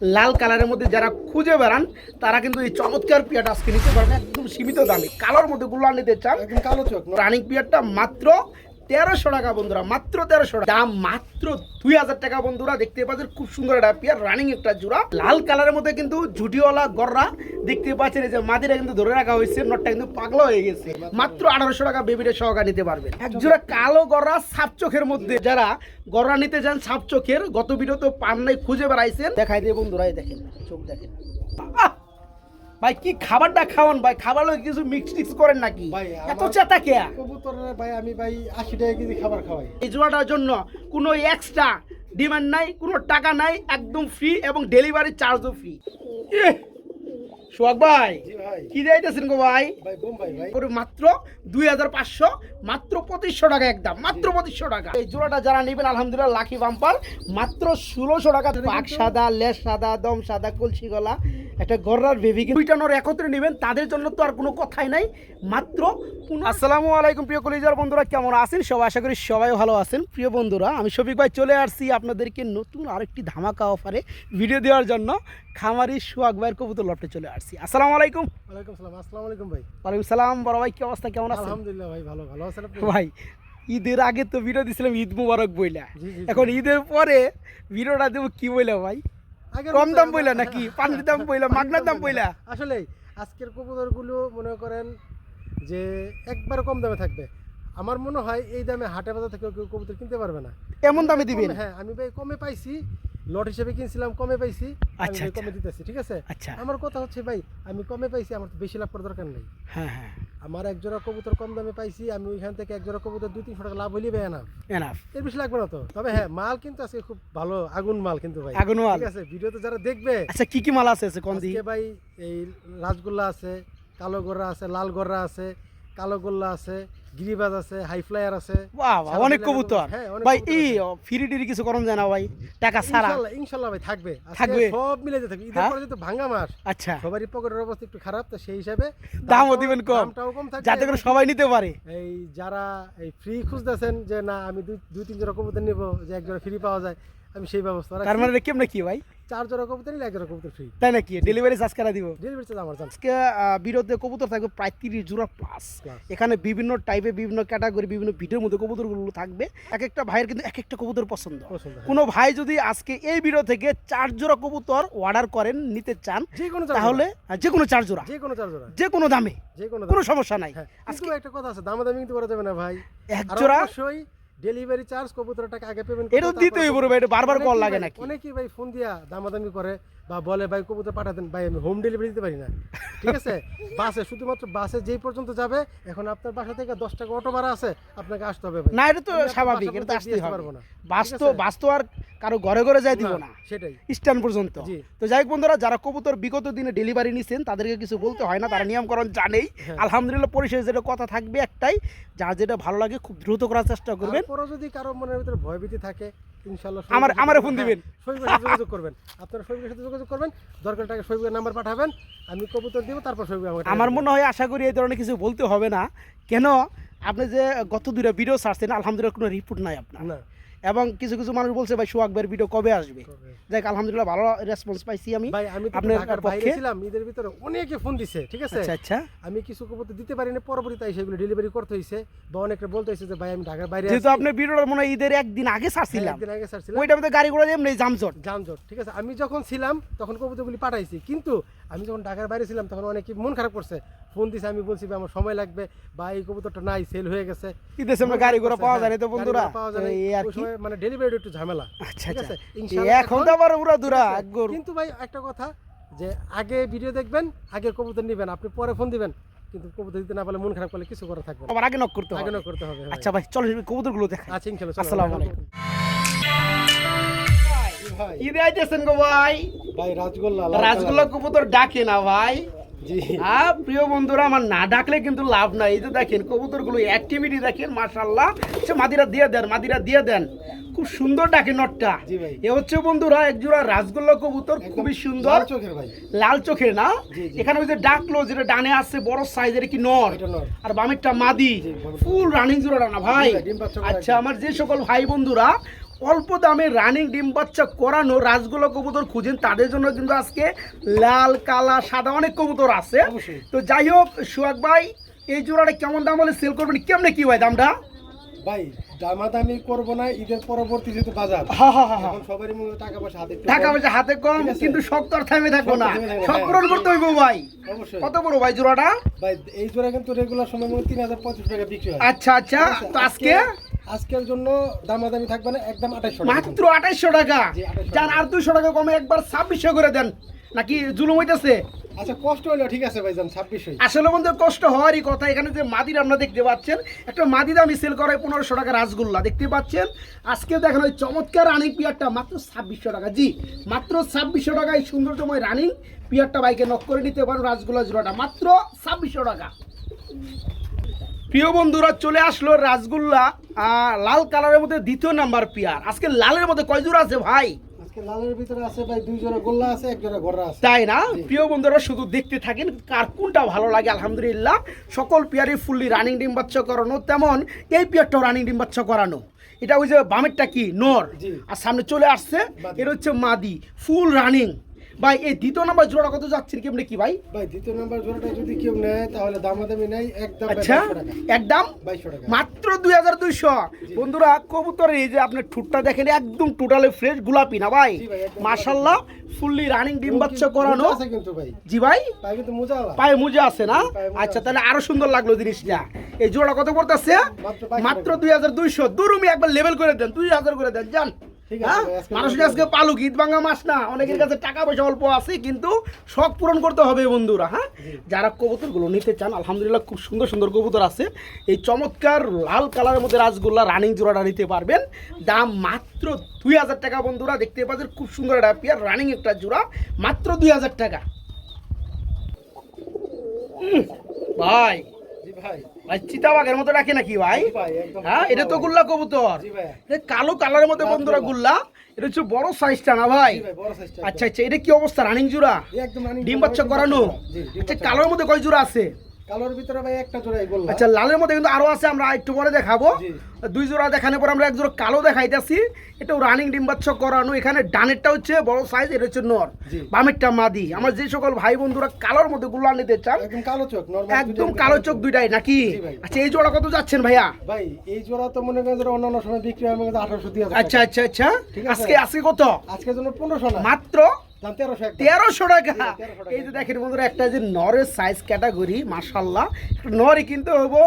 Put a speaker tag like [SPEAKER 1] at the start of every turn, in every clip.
[SPEAKER 1] লাল কালারের মধ্যে যারা খুঁজে বেড়ান তারা কিন্তু এই চমৎকার পিয়াটা আজকে নিতে পারবেন একদম সীমিত দামে। কালোর মধ্যে গুলো নিতে চান
[SPEAKER 2] একদম কালো চোখ
[SPEAKER 1] রানিং পিয়ারটা মাত্র 1300 টাকা বন্ধুরা, মাত্র 1300 টাকা দাম, মাত্র 2000 টাকা বন্ধুরা। দেখতে পাচ্ছেন খুব সুন্দর একটা পিয়ার রানিং একটা জোড়া লাল কালারের মধ্যে কিন্তু ঝুটিওয়ালা গররা দেখতে পাচ্ছেন। এই যে মাদিরা কিন্তু ধরে রাখা হয়েছে, নটটা কিন্তু পাগলা হয়ে গেছে। মাত্র 1800 টাকা বেবিটা সহকারে নিতে পারবেন। এক জোড়া কালো গররা সাপ চোখের মধ্যে যারা গররা নিতে চান সাপ চোখের, গত ভিডিও তো পান নাই খুঁজে বেড়াইছেন, দেখাই দিয়ে বন্ধুরা। এই দেখেন চোখ দেখেন ভাই, কি খাবারটা খাওয়ান ভাই, খাবার কিছু মিক্স টিক্স করেন নাকি
[SPEAKER 2] ভাই?
[SPEAKER 1] এত চেতা কে
[SPEAKER 2] কবুতরের ভাই আমি ভাই 80 টাকা কেজি খাবার খাওয়াই।
[SPEAKER 1] এই জোড়াটার জন্য কোনো এক্সট্রা ডিমান্ড নাই, কোনো টাকা নাই, একদম ফ্রি এবং ডেলিভারি চার্জও ফ্রি। সোহাগ ভাই
[SPEAKER 2] জি ভাই।
[SPEAKER 1] কি যাইতেছেন গো ভাই?
[SPEAKER 2] ভাই বোম্বাই ভাই
[SPEAKER 1] করে মাত্র 2500, মাত্র 2500 টাকা একদম, মাত্র 2500 টাকা। এই জোড়াটা যারা নেবেন আলহামদুলিল্লাহ লাকি বাম্পার, মাত্র 1600 টাকা। পাক সাদা, লেজ সাদা, দম সাদা, কলসি গলা একটা গররার বেবি দুইটানোর একত্রে নেবেন তাদের জন্য তো আর কোনো কথাই নাই। মাত্র আসসালামু আলাইকুম প্রিয় কলিজার বন্ধুরা, কেমন আছেন সবাই? আশা করি সবাই ভালো আছেন। প্রিয় বন্ধুরা, আমি শফিক ভাই চলে আসছি আপনাদেরকে নতুন আরেকটি ধামাকা অফারে ভিডিও দেওয়ার জন্য। খামারি সোহাগ ভাইয়ের কবুতর লটে চলে আসছি। আসসালামু আলাইকুম।
[SPEAKER 2] ওয়ালাইকুম সালাম। আসসালামু আলাইকুম ভাই।
[SPEAKER 1] ওয়ালাইকুম সালাম। বড় ভাই কি অবস্থা, কেমন আছেন?
[SPEAKER 2] আলহামদুলিল্লাহ ভাই, ভালো ভালো আছেন আপনি?
[SPEAKER 1] ভাই ঈদের আগে তো ভিডিও দিছিলাম ঈদ মুবারক বইলা,
[SPEAKER 2] জি, জি,
[SPEAKER 1] এখন ঈদের পরে ভিডিওটা দেবো কি বইলা ভাই?
[SPEAKER 2] আগের
[SPEAKER 1] কম
[SPEAKER 2] মতো
[SPEAKER 1] দাম বইলা নাকি পানির দাম বইলা, মাগনার দাম বইলা?
[SPEAKER 2] আসলে আজকের কবুতরগুলো মনে করেন যে একবার কম দামে থাকবে। আমার মনে হয় এই দামে হাটে বাজার থেকে কেউ কবুতর কিনতে পারবে না।
[SPEAKER 1] এমন দামে দিবেন?
[SPEAKER 2] হ্যাঁ, আমি ভাই কমে পাইছি, লট হিসেবে কিনছিলাম, কমে পাইছি, আমি
[SPEAKER 1] আচ্ছা,
[SPEAKER 2] ভাই
[SPEAKER 1] আচ্ছা।
[SPEAKER 2] কমে দিতেছি, ঠিক আছে?
[SPEAKER 1] আচ্ছা।
[SPEAKER 2] আমার কথা হচ্ছে ভাই, আমি কমে পাইছি, আমার তো বেশি লাভ করার দরকার নেই।
[SPEAKER 1] হ্যাঁ হ্যাঁ,
[SPEAKER 2] আমার এক জোড়া কবুতর কম দামে পাইছি, আমি ওইখান থেকে এক জোড়া কবুতর 200-300 টাকা লাভ হইলে না,
[SPEAKER 1] এনাফ।
[SPEAKER 2] এর বেশি লাগবে না তো। তবে হ্যাঁ, মাল কিন্তু আজকে খুব ভালো আগুন মাল কিন্তু ভাই,
[SPEAKER 1] আগুন মাল।
[SPEAKER 2] ঠিক আছে? ভিডিওতে যারা দেখবে,
[SPEAKER 1] আচ্ছা কি কি মাল আছে কোন দি?
[SPEAKER 2] আজকে ভাই এই রাজগোল্লা আছে, কালো গোর্রা আছে, লাল গোর্রা আছে, কালো গোল্লা আছে, গিরিবাজ আছে, হাই ফ্লায়ার আছে।
[SPEAKER 1] বাহ বাহ, অনেক কবুতর।
[SPEAKER 2] হ্যাঁ, অনেক
[SPEAKER 1] ভাই
[SPEAKER 2] কবুতর
[SPEAKER 1] এই
[SPEAKER 2] আছে।
[SPEAKER 1] ফ্রি টিরি কিছু করুন যায় না ভাই, টাকা ছাড়া?
[SPEAKER 2] ইনশাআল্লাহ ইনশাআল্লাহ ভাই থাকবে, আজকে
[SPEAKER 1] থাকবে?
[SPEAKER 2] সব মিলে যেতে থাকবে। ঈদের
[SPEAKER 1] হ্যাঁ?
[SPEAKER 2] পরে যেহেতু ভাঙা মাস,
[SPEAKER 1] আচ্ছা,
[SPEAKER 2] সবারই পকেটের অবস্থা একটু খারাপ, তো সেই হিসাবে
[SPEAKER 1] দামও দিবেন কম,
[SPEAKER 2] দামটাও কম থাকবে।
[SPEAKER 1] যাতে করে সবাই নিতে পারে।
[SPEAKER 2] এই যারা এই ফ্রি খুঁজতেছেন যে না আমি দুই তিন জোড়া কবুতর নিব, যে এক জোড়া ফ্রি পাওয়া যায়, আমি সেই ব্যবস্থা রাখছি।
[SPEAKER 1] তার মানে কেমনে কি ভাই?
[SPEAKER 2] 4 জোড়া কবুতর নিলে 1 জোড়া কবুতর ফ্রি।
[SPEAKER 1] তাই নাকি? ডেলিভারি চার্জ কারা দিব?
[SPEAKER 2] ডেলিভারি চার্জ আমার জান।
[SPEAKER 1] আজকে বিরোধে কবুতর থাকবে প্রায় 30 জোড়া প্লাস।
[SPEAKER 2] Plus।
[SPEAKER 1] এখানে বিভিন্ন টাইপের, বিভিন্ন ক্যাটাগরি, বিভিন্ন ভিডিওর মধ্যে কবুতরগুলো থাকবে। এক একটা ভাইয়ের কিন্তু এক একটা কবুতর পছন্দ।
[SPEAKER 2] পছন্দ, হ্যাঁ।
[SPEAKER 1] কোনো ভাই যদি আজকে এই ভিডিও থেকে 4 জোড়া কবুতর অর্ডার করেন, নিতে চান,
[SPEAKER 2] যে কোনো
[SPEAKER 1] তাহলে যে কোনো 4 জোড়া,
[SPEAKER 2] যে কোনো 4 জোড়া,
[SPEAKER 1] যে কোনো দামে,
[SPEAKER 2] যে কোনো
[SPEAKER 1] কোনো সমস্যা নাই।
[SPEAKER 2] হ্যাঁ,
[SPEAKER 1] আজকে
[SPEAKER 2] আজকে একটা কথা আছে, দামাদামি কিন্তু করা যাবে না ভাই।
[SPEAKER 1] এক
[SPEAKER 2] আর
[SPEAKER 1] জোড়া
[SPEAKER 2] অবশ্যই ডেলিভারি চার্জ কবুতরের টাকা আগে পেমেন্ট
[SPEAKER 1] এটা দিতে হইব রে ভাই, এটা বারবার কল লাগে নাকি?
[SPEAKER 2] অনেকেই ভাই ফোন দিয়া দামাদামি করে বা বলে ভাই কবুতর পাঠা দেন, ভাই আমি হোম ডেলিভারি দিতে পারি না, ঠিক আছে? বাসে, শুধুমাত্র বাসে যেই পর্যন্ত যাবে, এখন আপনার বাসা থেকে 10 টাকা অটো ভাড়া আছে, আপনাকে আসতে হবে ভাই।
[SPEAKER 1] না, এটা তো
[SPEAKER 2] আমি আপনার
[SPEAKER 1] স্বাভাবিক,
[SPEAKER 2] বাসা
[SPEAKER 1] এটা তো
[SPEAKER 2] পর্যন্ত
[SPEAKER 1] আসতেই
[SPEAKER 2] দিয়ে আসতে
[SPEAKER 1] হবে।
[SPEAKER 2] পারবো না,
[SPEAKER 1] বাস্তব
[SPEAKER 2] ঠিক আছে?
[SPEAKER 1] বাস্তব আর কারো ঘরে ঘরে যাই দিব না,
[SPEAKER 2] সেটাই।
[SPEAKER 1] স্ট্যান্ড পর্যন্ত।
[SPEAKER 2] জি।
[SPEAKER 1] তো যাই হোক বন্ধুরা, যারা কবুতর বিগত দিনে ডেলিভারি নিছেন তাদেরকে কিছু বলতে হয় না, তারা নিয়মকরণ জানেই।
[SPEAKER 2] হ্যাঁ।
[SPEAKER 1] আলহামদুলিল্লাহ, পরিশেষে যেটা কথা থাকবে একটাই, যার যেটা ভালো লাগে খুব দ্রুত করার চেষ্টা করবেন।
[SPEAKER 2] তারপরও যদি কারো মনের ভিতরে ভয়ভীতি থাকে, ইনশাআল্লাহ
[SPEAKER 1] আমারে ফোন দিবেন।
[SPEAKER 2] শৈবের সাথে যোগাযোগ করবেন, আপনারা শৈবের সাথে যোগাযোগ করবেন, দরকার টাকা শৈবের নাম্বার পাঠাবেন, আমি কবুতর দিব, তারপর শৈব আমাকে
[SPEAKER 1] আমার মনে হয়, আশা করি এই ধরনের কিছু বলতে হবে না। কেন, আপনি যে গত 2টা ভিডিও ছাড়ছেন আলহামদুলিল্লাহ কোনো রিপোর্ট নাই আপনার,
[SPEAKER 2] না।
[SPEAKER 1] এবং কিছু কিছু মানুষ বলছে ভাই সোহাগ ভাইয়ের ভিডিও কবে আসবে। দেখ আলহামদুলিল্লাহ ভালো রেসপন্স পাইছি আমি
[SPEAKER 2] ভাই আমি তো
[SPEAKER 1] আপনার
[SPEAKER 2] ঢাকার বাইরে
[SPEAKER 1] পক্ষে।
[SPEAKER 2] ছিলাম, ঈদের ভিতরে অনেকে ফোন দিছে, ঠিক আছে?
[SPEAKER 1] আচ্ছা আচ্ছা,
[SPEAKER 2] আমি কিছু কবুতর দিতে পারিনি, পরবর্তীতে সেগুলো ডেলিভারি করতে হইছে, বা অনেকে বলতে হইছে যে ভাই আমি ঢাকার বাইরে
[SPEAKER 1] যেহেতু
[SPEAKER 2] আছি।
[SPEAKER 1] আপনার ভিডিওটা মনে হয় ঈদের একদিন আগে ছাড়ছিলাম,
[SPEAKER 2] একদিন আগে ছাড়ছিলাম,
[SPEAKER 1] ওই টাইমে গাড়ি ঘোড়া এমনি জামজট।
[SPEAKER 2] যানজট, ঠিক আছে? আমি যখন ছিলাম তখন কবুতরগুলি পাঠাইছি, কিন্তু আমি যখন ঢাকার বাইরে ছিলাম তখন অনেকে মন খারাপ করছে, ফোন দিছে, আমি বলছি ভাই আমার সময় লাগবে, বা এই কবুতরটা নাই, সেল হয়ে গেছে।
[SPEAKER 1] ঈদের সামনে গাড়ি ঘোড়া পাওয়া যায় না তো
[SPEAKER 2] গাড়ি
[SPEAKER 1] বন্ধুরা,
[SPEAKER 2] ঘোড়া পাওয়া যায় না,
[SPEAKER 1] এই আর
[SPEAKER 2] ওই
[SPEAKER 1] কি।
[SPEAKER 2] সময় মানে ডেলিভারি একটু ঝামেলা।
[SPEAKER 1] আচ্ছা
[SPEAKER 2] ঠিক
[SPEAKER 1] আচ্ছা,
[SPEAKER 2] আছে? ইনশাআল্লাহ
[SPEAKER 1] এখন তো আবার উড়া দুরা
[SPEAKER 2] ঠিক আছে?
[SPEAKER 1] একগর।
[SPEAKER 2] কিন্তু ভাই একটা কথা, যে আগে ভিডিও দেখবেন, আগে কবুতর নেবেন, আপনি পরে ফোন দিবেন, কিন্তু কবুতর দিতে না পারলে, মন খারাপ করলে কিছু করা থাকবে না,
[SPEAKER 1] আবার আগে নক করতে
[SPEAKER 2] আগে
[SPEAKER 1] হবে।
[SPEAKER 2] না করতে হবে।
[SPEAKER 1] আচ্ছা ভাই চলো কবুতরগুলো দেখাই।
[SPEAKER 2] আচ্ছা ইনশাআল্লাহ,
[SPEAKER 1] আসসালামু আলাইকুম।
[SPEAKER 2] ভাই
[SPEAKER 1] ঈদে আইতেছেন গো ভাই,
[SPEAKER 2] ভাই রাজগোল্লা,
[SPEAKER 1] রাজগোল্লা কবুতর ডাকে না ভাই।
[SPEAKER 2] জি।
[SPEAKER 1] প্রিয় বন্ধুরা, আমার না ডাকলে কিন্তু লাভ নাই। এই যে দেখেন কবুতরগুলো অ্যাক্টিভিটি দেখেন, মাশাআল্লাহ। সে মাদিরা দিয়ে দেন, মাদিরা দিয়ে দেন, খুব সুন্দর ডাকে নটটা।
[SPEAKER 2] জি ভাই।
[SPEAKER 1] এ হচ্ছে বন্ধুরা এক জোড়া রাজগোল্লা কবুতর, খুবই সুন্দর,
[SPEAKER 2] লাল চোখের ভাই,
[SPEAKER 1] লাল চোখের না?
[SPEAKER 2] জি, জি।
[SPEAKER 1] এখানে ওই যে ডাকলো, যেটা ডানে আছে বড় সাইজের কি নর,
[SPEAKER 2] এটা নর।
[SPEAKER 1] আর বামেরটা মাদি,
[SPEAKER 2] জি, বামেরটা।
[SPEAKER 1] ফুল রানিং জোড়া না ভাই?
[SPEAKER 2] জি ভাই, ডিম বাচ্চা করা
[SPEAKER 1] আচ্ছা,
[SPEAKER 2] একদম।
[SPEAKER 1] আমার যে সকল ভাই বন্ধুরা অল্প দামে রানিং ডিম বাচ্চা করানো রাজগোলা কবুতর খুঁজেন, তাদের জন্য কিন্তু আজকে লাল কালা সাদা অনেক কবুতর আছে।
[SPEAKER 2] অবশ্যই।
[SPEAKER 1] তো যাই হোক সোহাগ ভাই, এই জোড়াটা কেমন দাম হলে সেল করবেন, কেমনে কি ভাই দামটা?
[SPEAKER 2] ভাই দামাদামি করবো না, ঈদের পরবর্তী যেহেতু বাজার,
[SPEAKER 1] হা হা হা হা।
[SPEAKER 2] এখন সবারই মনে হয় টাকা পয়সা হাতে একটু
[SPEAKER 1] টাকা
[SPEAKER 2] কম।
[SPEAKER 1] পয়সা হাতে কম,
[SPEAKER 2] ঠিক আছে।
[SPEAKER 1] কিন্তু শক্ত আর থামে থাকবো না,
[SPEAKER 2] শক্ত থেমে থাকবো না,
[SPEAKER 1] সব
[SPEAKER 2] হ্যাঁ।
[SPEAKER 1] পূরণ করতে হইব ভাই।
[SPEAKER 2] অবশ্যই।
[SPEAKER 1] কত বড় ভাই জোড়াটা?
[SPEAKER 2] ভাই এই জোড়া কিন্তু রেগুলার সময় মনে 3035 টাকা বিক্রি হয়।
[SPEAKER 1] আচ্ছা আচ্ছা,
[SPEAKER 2] ঠিক আছে,
[SPEAKER 1] তো আজকে
[SPEAKER 2] আজকের জন্য দামাদামি থাকবে না, একদম 2800 টাকা।
[SPEAKER 1] মাত্র 2800 টাকা।
[SPEAKER 2] জি, 2800
[SPEAKER 1] যান আর 200 টাকা কমে একবার 2600 করে দেন, নাকি জুলুম হইতেছে?
[SPEAKER 2] আচ্ছা কষ্ট হলো ঠিক আছে ভাই, যান 2600।
[SPEAKER 1] আসলে বন্ধু কষ্ট হওয়ারই কথা। এখানে যে মাদির আমরা দেখতে পাচ্ছেন, একটা মাদি দামি সেল করে 1500 টাকা রাসগোল্লা দেখতে পাচ্ছেন। আজকে দেখেন ওই চমৎকার রানিং পিয়ারটা মাত্র 2600 টাকা। জি, মাত্র 2600 টাকায় সৌন্দর্যময় রানিং পিয়ারটা বাইকে নক করে নিতে পারো। রাসগোল্লা জোড়াটা মাত্র 2600 টাকা। প্রিয় বন্ধুরা, চলে আসলো রাসগোল্লা লাল কালারের মধ্যে দ্বিতীয় নাম্বার পিয়ার। আজকে লালের মধ্যে কয় জোড়া আছে ভাই?
[SPEAKER 2] আজকে লালের ভিতরে আছে ভাই 2 জোড়া গোল্লা আছে, 1 জোড়া গররা আছে।
[SPEAKER 1] তাই না? প্রিয় বন্ধুরা, শুধু দেখতে থাকেন কার কোনটা ভালো লাগে। আলহামদুলিল্লাহ সকল পেয়ারই ফুললি রানিং ডিম বাচ্চা করানো, তেমন এই পেয়ারটাও রানিং ডিম বাচ্চা করানো। এটা ওই যে বামেরটা কি নর,
[SPEAKER 2] জি।
[SPEAKER 1] আর সামনে চলে আসছে
[SPEAKER 2] মাদি।
[SPEAKER 1] এর হচ্ছে মাদি, ফুল রানিং। ভাই এই দ্বিতীয় নাম্বার জোড়া কত যাচ্ছেন কেমনে কি ভাই?
[SPEAKER 2] ভাই দ্বিতীয় নাম্বার জোড়াটা যদি কেউ নেয় তাহলে দামাদামি নেই, একদম
[SPEAKER 1] আচ্ছা,
[SPEAKER 2] 2200 টাকা।
[SPEAKER 1] একদম
[SPEAKER 2] 2200 টাকা।
[SPEAKER 1] মাত্র 2200। বন্ধুরা কবুতরের এই যে আপনার ঠুটটা দেখেন, একদম টোটালি ফ্রেশ গোলাপি না ভাই?
[SPEAKER 2] জি ভাই, একদম
[SPEAKER 1] মাশাআল্লাহ ফুললি রানিং ডিম বাচ্চা করানো।
[SPEAKER 2] মোজা আছে কিন্তু ভাই,
[SPEAKER 1] জি ভাই,
[SPEAKER 2] পায়ে কিন্তু মোজা আলা।
[SPEAKER 1] পায়ে মুজা আছে না?
[SPEAKER 2] পায়ে মোজা
[SPEAKER 1] আচ্ছা,
[SPEAKER 2] আছে।
[SPEAKER 1] তাহলে আরো সুন্দর লাগলো জিনিসটা। এই জোড়া কত পড়তেছে?
[SPEAKER 2] মাত্র 2200
[SPEAKER 1] মাত্র 2200। দুরুমি একবার লেভেল করে দেন, 2000 করে দেন জান।
[SPEAKER 2] ঠিক আছে
[SPEAKER 1] হ্যাঁ?
[SPEAKER 2] ভাই, আজকে
[SPEAKER 1] মানুষ আজকে পালুক, ঈদ ভাঙা মাস না, অনেকের কাছে টাকা পয়সা অল্প আছে, কিন্তু শখ পূরণ করতে হবে বন্ধুরা। হ্যাঁ, যারা কবুতরগুলো নিতে চান, আলহামদুলিল্লাহ খুব সুন্দর সুন্দর কবুতর আছে। এই চমৎকার লাল কালারের মধ্যে রাসগোল্লা রানিং জোড়াটা নিতে পারবেন, দাম মাত্র 2000 টাকা। বন্ধুরা দেখতে পাচ্ছেন খুব সুন্দর একটা পেয়ার রানিং একটা জোড়া, মাত্র 2000 টাকা। ভাই
[SPEAKER 2] জি ভাই,
[SPEAKER 1] ভাই চিতাবাঘের মতো ডাকে নাকি ভাই?
[SPEAKER 2] জি ভাই, একদম।
[SPEAKER 1] হ্যাঁ, এটা তো গুল্লা কবুতর।
[SPEAKER 2] জি ভাই।
[SPEAKER 1] এটা কালো কালারের মধ্যে বন্ধুরা গুল্লা, এটা হচ্ছে বড় সাইজটা না ভাই?
[SPEAKER 2] জি ভাই, বড় সাইজটা।
[SPEAKER 1] আচ্ছা আচ্ছা, এটা কি অবস্থা রানিং জোড়া?
[SPEAKER 2] একদম রানিং
[SPEAKER 1] ডিম বাচ্চা করানো?
[SPEAKER 2] জি, ডিম
[SPEAKER 1] আচ্ছা,
[SPEAKER 2] বাচ্চা।
[SPEAKER 1] কালোর মধ্যে কয় জোড়া আছে?
[SPEAKER 2] কালোর ভিতরে ভাই একটা জোড়াই গোল্লা।
[SPEAKER 1] আচ্ছা, লালের মধ্যে কিন্তু আরো আছে, আমরা একটু পরে দেখাবো।
[SPEAKER 2] জি।
[SPEAKER 1] 2 জোড়া দেখানোর পর আমরা 1 জোড়া কালো দেখাইতেছি। এটাও রানিং ডিম বাচ্চা করানো। এখানে ডানেরটা হচ্ছে বড় সাইজ, এটা হচ্ছে নর,
[SPEAKER 2] জি।
[SPEAKER 1] বামেরটা মাদি। আমার যে সকল ভাই বন্ধুরা কালোর মধ্যে গুল্লা নিতে চান,
[SPEAKER 2] একদম কালো চোখ, নরমাল
[SPEAKER 1] একদম কালো চোখ দুইটাই নাকি?
[SPEAKER 2] জি ভাই।
[SPEAKER 1] আচ্ছা, এই জোড়া কত যাচ্ছেন ভাইয়া?
[SPEAKER 2] ভাই এই জোড়া তো মনে করেন যে অন্যান্য সময় বিক্রি হয় মনে করেন 1800 দিয়ে।
[SPEAKER 1] আচ্ছা আচ্ছা আচ্ছা,
[SPEAKER 2] ঠিক আছে।
[SPEAKER 1] আজকে কত?
[SPEAKER 2] আজকের জন্য 1500 না,
[SPEAKER 1] মাত্র
[SPEAKER 2] দাম 1300 একটা।
[SPEAKER 1] 1300 টাকা।
[SPEAKER 2] 1300 টাকা।
[SPEAKER 1] এই যে দেখেন বন্ধুরা, একটা যে নরের সাইজ ক্যাটাগরি, মাশাআল্লাহ নরই কিন্তু হবো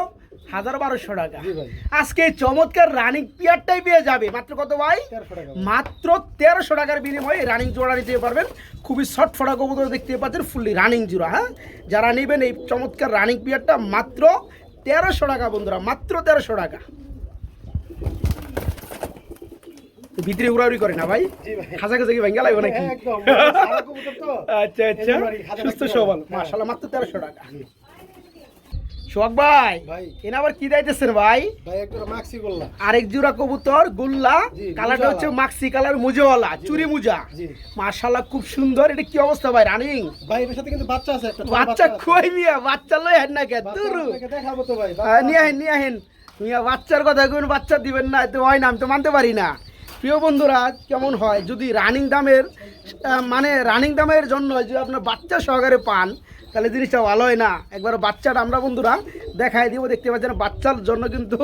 [SPEAKER 1] 1200 টাকা।
[SPEAKER 2] জি ভাই।
[SPEAKER 1] আজকে এই চমৎকার রানিং পিয়ারটাই পেয়ে যাবে মাত্র কত ভাই?
[SPEAKER 2] 1300 টাকা।
[SPEAKER 1] মাত্র 1300 টাকার বিনিময়ে রানিং জোড়া নিতে পারবেন। খুবই শর্ট ফটা কবুতর দেখতে পাচ্ছেন, ফুললি রানিং জোড়া। হ্যাঁ, যারা নেবেন এই চমৎকার রানিং পিয়ারটা মাত্র 1300 টাকা বন্ধুরা, মাত্র 1300 টাকা। ভিতরে উড়াউড়ি করে না ভাই?
[SPEAKER 2] জি ভাই।
[SPEAKER 1] খাজা খাজা কি ভেঙ্গা লাগবে নাকি?
[SPEAKER 2] একদম সারা কবুতর তো।
[SPEAKER 1] আচ্ছা আচ্ছা,
[SPEAKER 2] এই জন্য খাজা
[SPEAKER 1] সুস্থ
[SPEAKER 2] রাখতে
[SPEAKER 1] সবল,
[SPEAKER 2] হবে।
[SPEAKER 1] মাশাআল্লাহ মাত্র 1300 টাকা। সোহাগ ভাই,
[SPEAKER 2] ভাই।
[SPEAKER 1] এনে আবার কি দিতেছেন ভাই?
[SPEAKER 2] ভাই একটা মাক্সি গোল্লা।
[SPEAKER 1] আরেক জোড়া কবুতর গুল্লা,
[SPEAKER 2] জি,
[SPEAKER 1] কালারটা
[SPEAKER 2] মুজাওয়ালা।
[SPEAKER 1] হচ্ছে মাক্সি কালার, মুজাওয়ালা, চুরি মুজা।
[SPEAKER 2] জি।
[SPEAKER 1] মাশাআল্লাহ খুব সুন্দর। এটা কি অবস্থা ভাই রানিং?
[SPEAKER 2] ভাই এর সাথে কিন্তু বাচ্চা আছে একটা, ছোট
[SPEAKER 1] বাচ্চা
[SPEAKER 2] আছে।
[SPEAKER 1] কই মিয়া? বাচ্চা লই হেন না কে
[SPEAKER 2] বাচ্চা
[SPEAKER 1] দূর।
[SPEAKER 2] আপনাকে দেখাবো তো ভাই,
[SPEAKER 1] নিয়ে আহেন নিয়ে আহেন মিয়া, বাচ্চার কথা কোন বাচ্চা দিবেন না, তো হয় না, আমি তো মানতে পারি না। প্রিয় বন্ধুরা, কেমন হয় যদি রানিং দামের মানে রানিং দামের জন্য যদি আপনার বাচ্চা সহকারে পান, তাহলে জিনিসটা ভালো হয় না। একবার বাচ্চাটা আমরা বন্ধুরা দেখাই দিব, দেখতে পাচ্ছেন বাচ্চার জন্য কিন্তু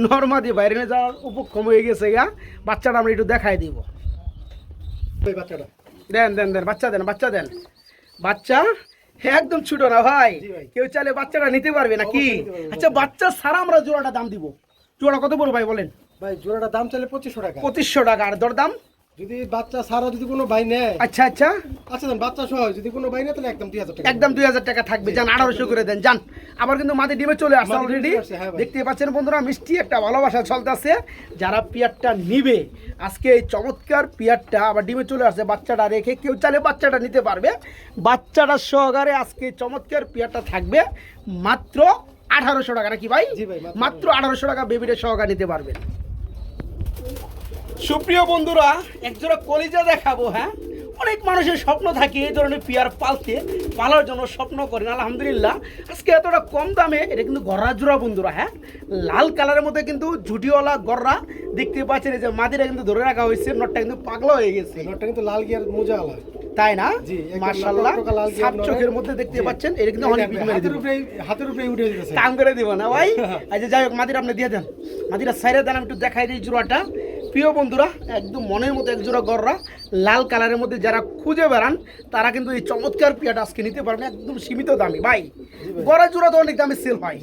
[SPEAKER 1] নর্মাদি বাইরে নিয়ে যাওয়ার উপক্ষম হয়ে গেছে গা। বাচ্চাটা আমরা একটু দেখাই দিব।
[SPEAKER 2] ভাই বাচ্চাটা।
[SPEAKER 1] দেন দেন দেন, বাচ্চা দেন, বাচ্চা দেন। বাচ্চা একদম ছোট না ভাই?
[SPEAKER 2] জি ভাই।
[SPEAKER 1] কেউ চাইলে বাচ্চাটা নিতে পারবে নাকি?
[SPEAKER 2] অবশ্যই নিতে পারবে।
[SPEAKER 1] আচ্ছা, বাচ্চা ছাড়া আমরা জোড়াটা দাম দিব। জোড়া কত বড় ভাই বলেন?
[SPEAKER 2] ভাই জোড়াটা দাম চাইলে 2500 টাকা।
[SPEAKER 1] 2500 টাকা। আর দরদাম?
[SPEAKER 2] যদি বাচ্চা ছাড়া যদি কোনো ভাই নেয়,
[SPEAKER 1] আচ্ছা আচ্ছা,
[SPEAKER 2] আচ্ছা দেন বাচ্চা সহ যদি কোনো ভাই নেয় তাহলে একদম 2000 টাকা।
[SPEAKER 1] একদম 2000 টাকা থাকবে। যান 1800 করে দেন যান। আবার কিন্তু মাদি ডিমে চলে আসছে
[SPEAKER 2] মাদি ডিমে
[SPEAKER 1] অলরেডি,
[SPEAKER 2] চলে আসছে, হ্যাঁ ভাই।
[SPEAKER 1] দেখতে পাচ্ছেন বন্ধুরা, মিষ্টি একটা ভালোবাসা চলতেছে। যারা পিয়ারটা নিবে আজকে এই চমৎকার পিয়ারটা আবার ডিমে চলে আসছে, বাচ্চাটা রেখে কেউ চাইলে বাচ্চাটা নিতে পারবে। বাচ্চাটা সহকারে আজকে চমৎকার পিয়ারটা থাকবে মাত্র 1800 টাকা নাকি ভাই?
[SPEAKER 2] জি ভাই,
[SPEAKER 1] মাত্র 1800 টাকা বেবিটা সহকারে নিতে পারবেন। সুপ্রিয় বন্ধুরা, একজোড়া কলিজা দেখাবো। হ্যাঁ, অনেক মানুষের স্বপ্ন থাকে এই ধরনের পেয়ার পালার জন্য স্বপ্ন করেন। আলহামদুলিল্লাহ আজকে এতটা কম দামে এটা কিন্তু গররা জোড়া বন্ধুরা। হ্যাঁ, লাল কালারের মধ্যে কিন্তু ঝুটিওয়ালা গররা দেখতে পাচ্ছেন। এই যে মাদিরা কিন্তু ধরে রাখা হয়েছে, নটটা কিন্তু পাগলা হয়ে গেছে।
[SPEAKER 2] নটটা কিন্তু লাল গিয়ার মোজা আলা,
[SPEAKER 1] তাই না?
[SPEAKER 2] জি, একদম
[SPEAKER 1] মাশাআল্লাহ,
[SPEAKER 2] লাল লাল
[SPEAKER 1] সাত
[SPEAKER 2] গিয়ার
[SPEAKER 1] চোখের
[SPEAKER 2] নর।
[SPEAKER 1] মধ্যে দেখতে
[SPEAKER 2] জি।
[SPEAKER 1] পাচ্ছেন। এটা কিন্তু অনেক
[SPEAKER 2] হাতের উপরে উঠে দিতেছে,
[SPEAKER 1] কাম করে দিব না ভাই। আচ্ছা যাই হোক, মাদিরা আপনি দিয়ে দেন, মাদিরা সাইরে দেন, আমি একটু দেখাই দিই জোড়াটা। প্রিয় বন্ধুরা, একদম মনের মতো এক জোড়া গররা লাল কালারের মধ্যে যারা খুঁজে বেড়ান তারা কিন্তু এই চমৎকার পেয়ারটা আজকে নিতে পারবেন একদম সীমিত দামে ভাই। গড়া জোড়া তো অনেক দামে সেল হয়।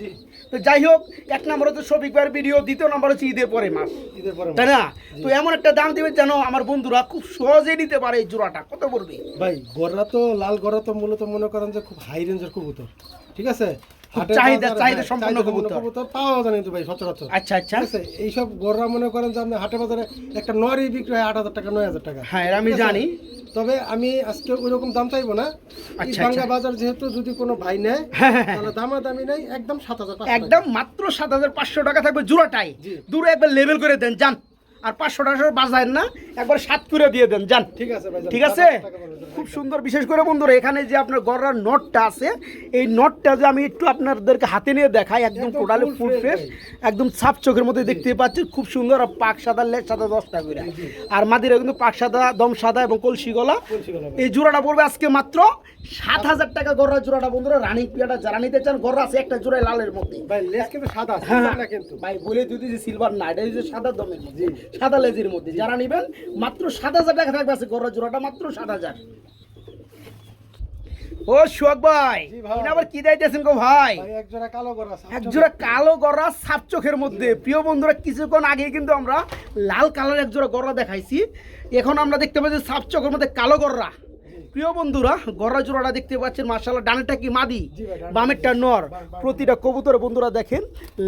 [SPEAKER 1] তো যাই হোক, এক নম্বর হচ্ছে শফিক ভাইয়ের ভিডিও, দ্বিতীয় নম্বর হচ্ছে ঈদের পরে মাস,
[SPEAKER 2] ঈদের পরে
[SPEAKER 1] তাই না? তো এমন একটা দাম দিবেন যেন আমার বন্ধুরা খুব সহজে নিতে পারে। এই জোড়াটা কত পড়বে
[SPEAKER 2] ভাই? গররা তো লাল গররা তো মূলত মনে করেন যে খুব হাই রেঞ্জের কবুতর, ঠিক আছে?
[SPEAKER 1] চাহিদা সম্পন্ন কবুতর
[SPEAKER 2] পাওয়া যায় কিন্তু ভাই সচরাচর।
[SPEAKER 1] আচ্ছা আচ্ছা,
[SPEAKER 2] ঠিক আছে, এইসব গররা মনে করেন যে আপনি হাটে বাজারে একটা নরই বিক্রি হয় 8,000 টাকা 9,000 টাকা।
[SPEAKER 1] হ্যাঁ আমি জানি।
[SPEAKER 2] তবে আমি আজকে ওইরকম দাম চাইবো না।
[SPEAKER 1] আচ্ছা,
[SPEAKER 2] বাংলা বাজার যেহেতু যদি কোনো ভাই নেয় তাহলে দামাদামি নেই, একদম 7,500
[SPEAKER 1] একদম মাত্র 7,500 টাকা থাকবে জোড়াটাই।
[SPEAKER 2] জি।
[SPEAKER 1] দূরে একবার লেভেল করে দেন যান, আর 500 টাকা বাজায় না, একবার 7 করে দিয়ে দেন যান।
[SPEAKER 2] ঠিক আছে ভাই,
[SPEAKER 1] ঠিক আছে, খুব সুন্দর। বিশেষ করে বন্ধুরা এখানে যে আপনার গড়ার নটটা আছে, এই নটটা যে আমি একটু আপনাদেরকে হাতে নিয়ে দেখাই, একদম টোটালি ফুল ফ্রেশ, একদম সাফ চোখের মধ্যে দেখতে পাচ্ছেন, খুব সুন্দর। আর পাক সাদা, লেজ সাদা 10 টাকা করে। আর মাদিরা কিন্তু পাক সাদা, দম সাদা এবং কলসি গলা। এই জোড়াটা পড়বে আজকে মাত্র 7,000 টাকা গড়ার জোড়াটা বন্ধুরা। রানিং পিয়াটা যারা নিতে চান, গড়া আছে একটা জোড়ায় লালের মধ্যে
[SPEAKER 2] ভাই। লেজ কিন্তু সাদা,
[SPEAKER 1] হ্যাঁ
[SPEAKER 2] সিলভার না কিন্তু
[SPEAKER 1] ভাই, বলে যদি যে সিলভার না, এটা হচ্ছে সাদা দমের মধ্যে, সাদা লেজের মধ্যে। যারা নেবেন মাত্র 7,000 টাকা থাকবে আছে গড়া জোড়াটা, মাত্র 7,000। ও সোহাগ ভাই,
[SPEAKER 2] জি ভাই।
[SPEAKER 1] এটা আবার কি দিতেছেন গো ভাই?
[SPEAKER 2] ভাই এক জোড়া কালো গররা,
[SPEAKER 1] এক জোড়া কালো গড়া সাপ চোখের মধ্যে। প্রিয় বন্ধুরা, কিছুক্ষণ আগে কিন্তু আমরা লাল কালার এক জোড়া গড়া দেখাইছি, এখন আমরা দেখতে পাচ্ছি সাপ চোখের মধ্যে কালো গড়া। প্রিয় বন্ধুরা, গড়া জোড়াটা দেখতে পাচ্ছেন মাশাআল্লাহ। ডানেরটা কি মাদি,
[SPEAKER 2] জি ভাই, ডান।
[SPEAKER 1] বামেরটা নর। প্রতিটা কবুতর বন্ধুরা দেখেন,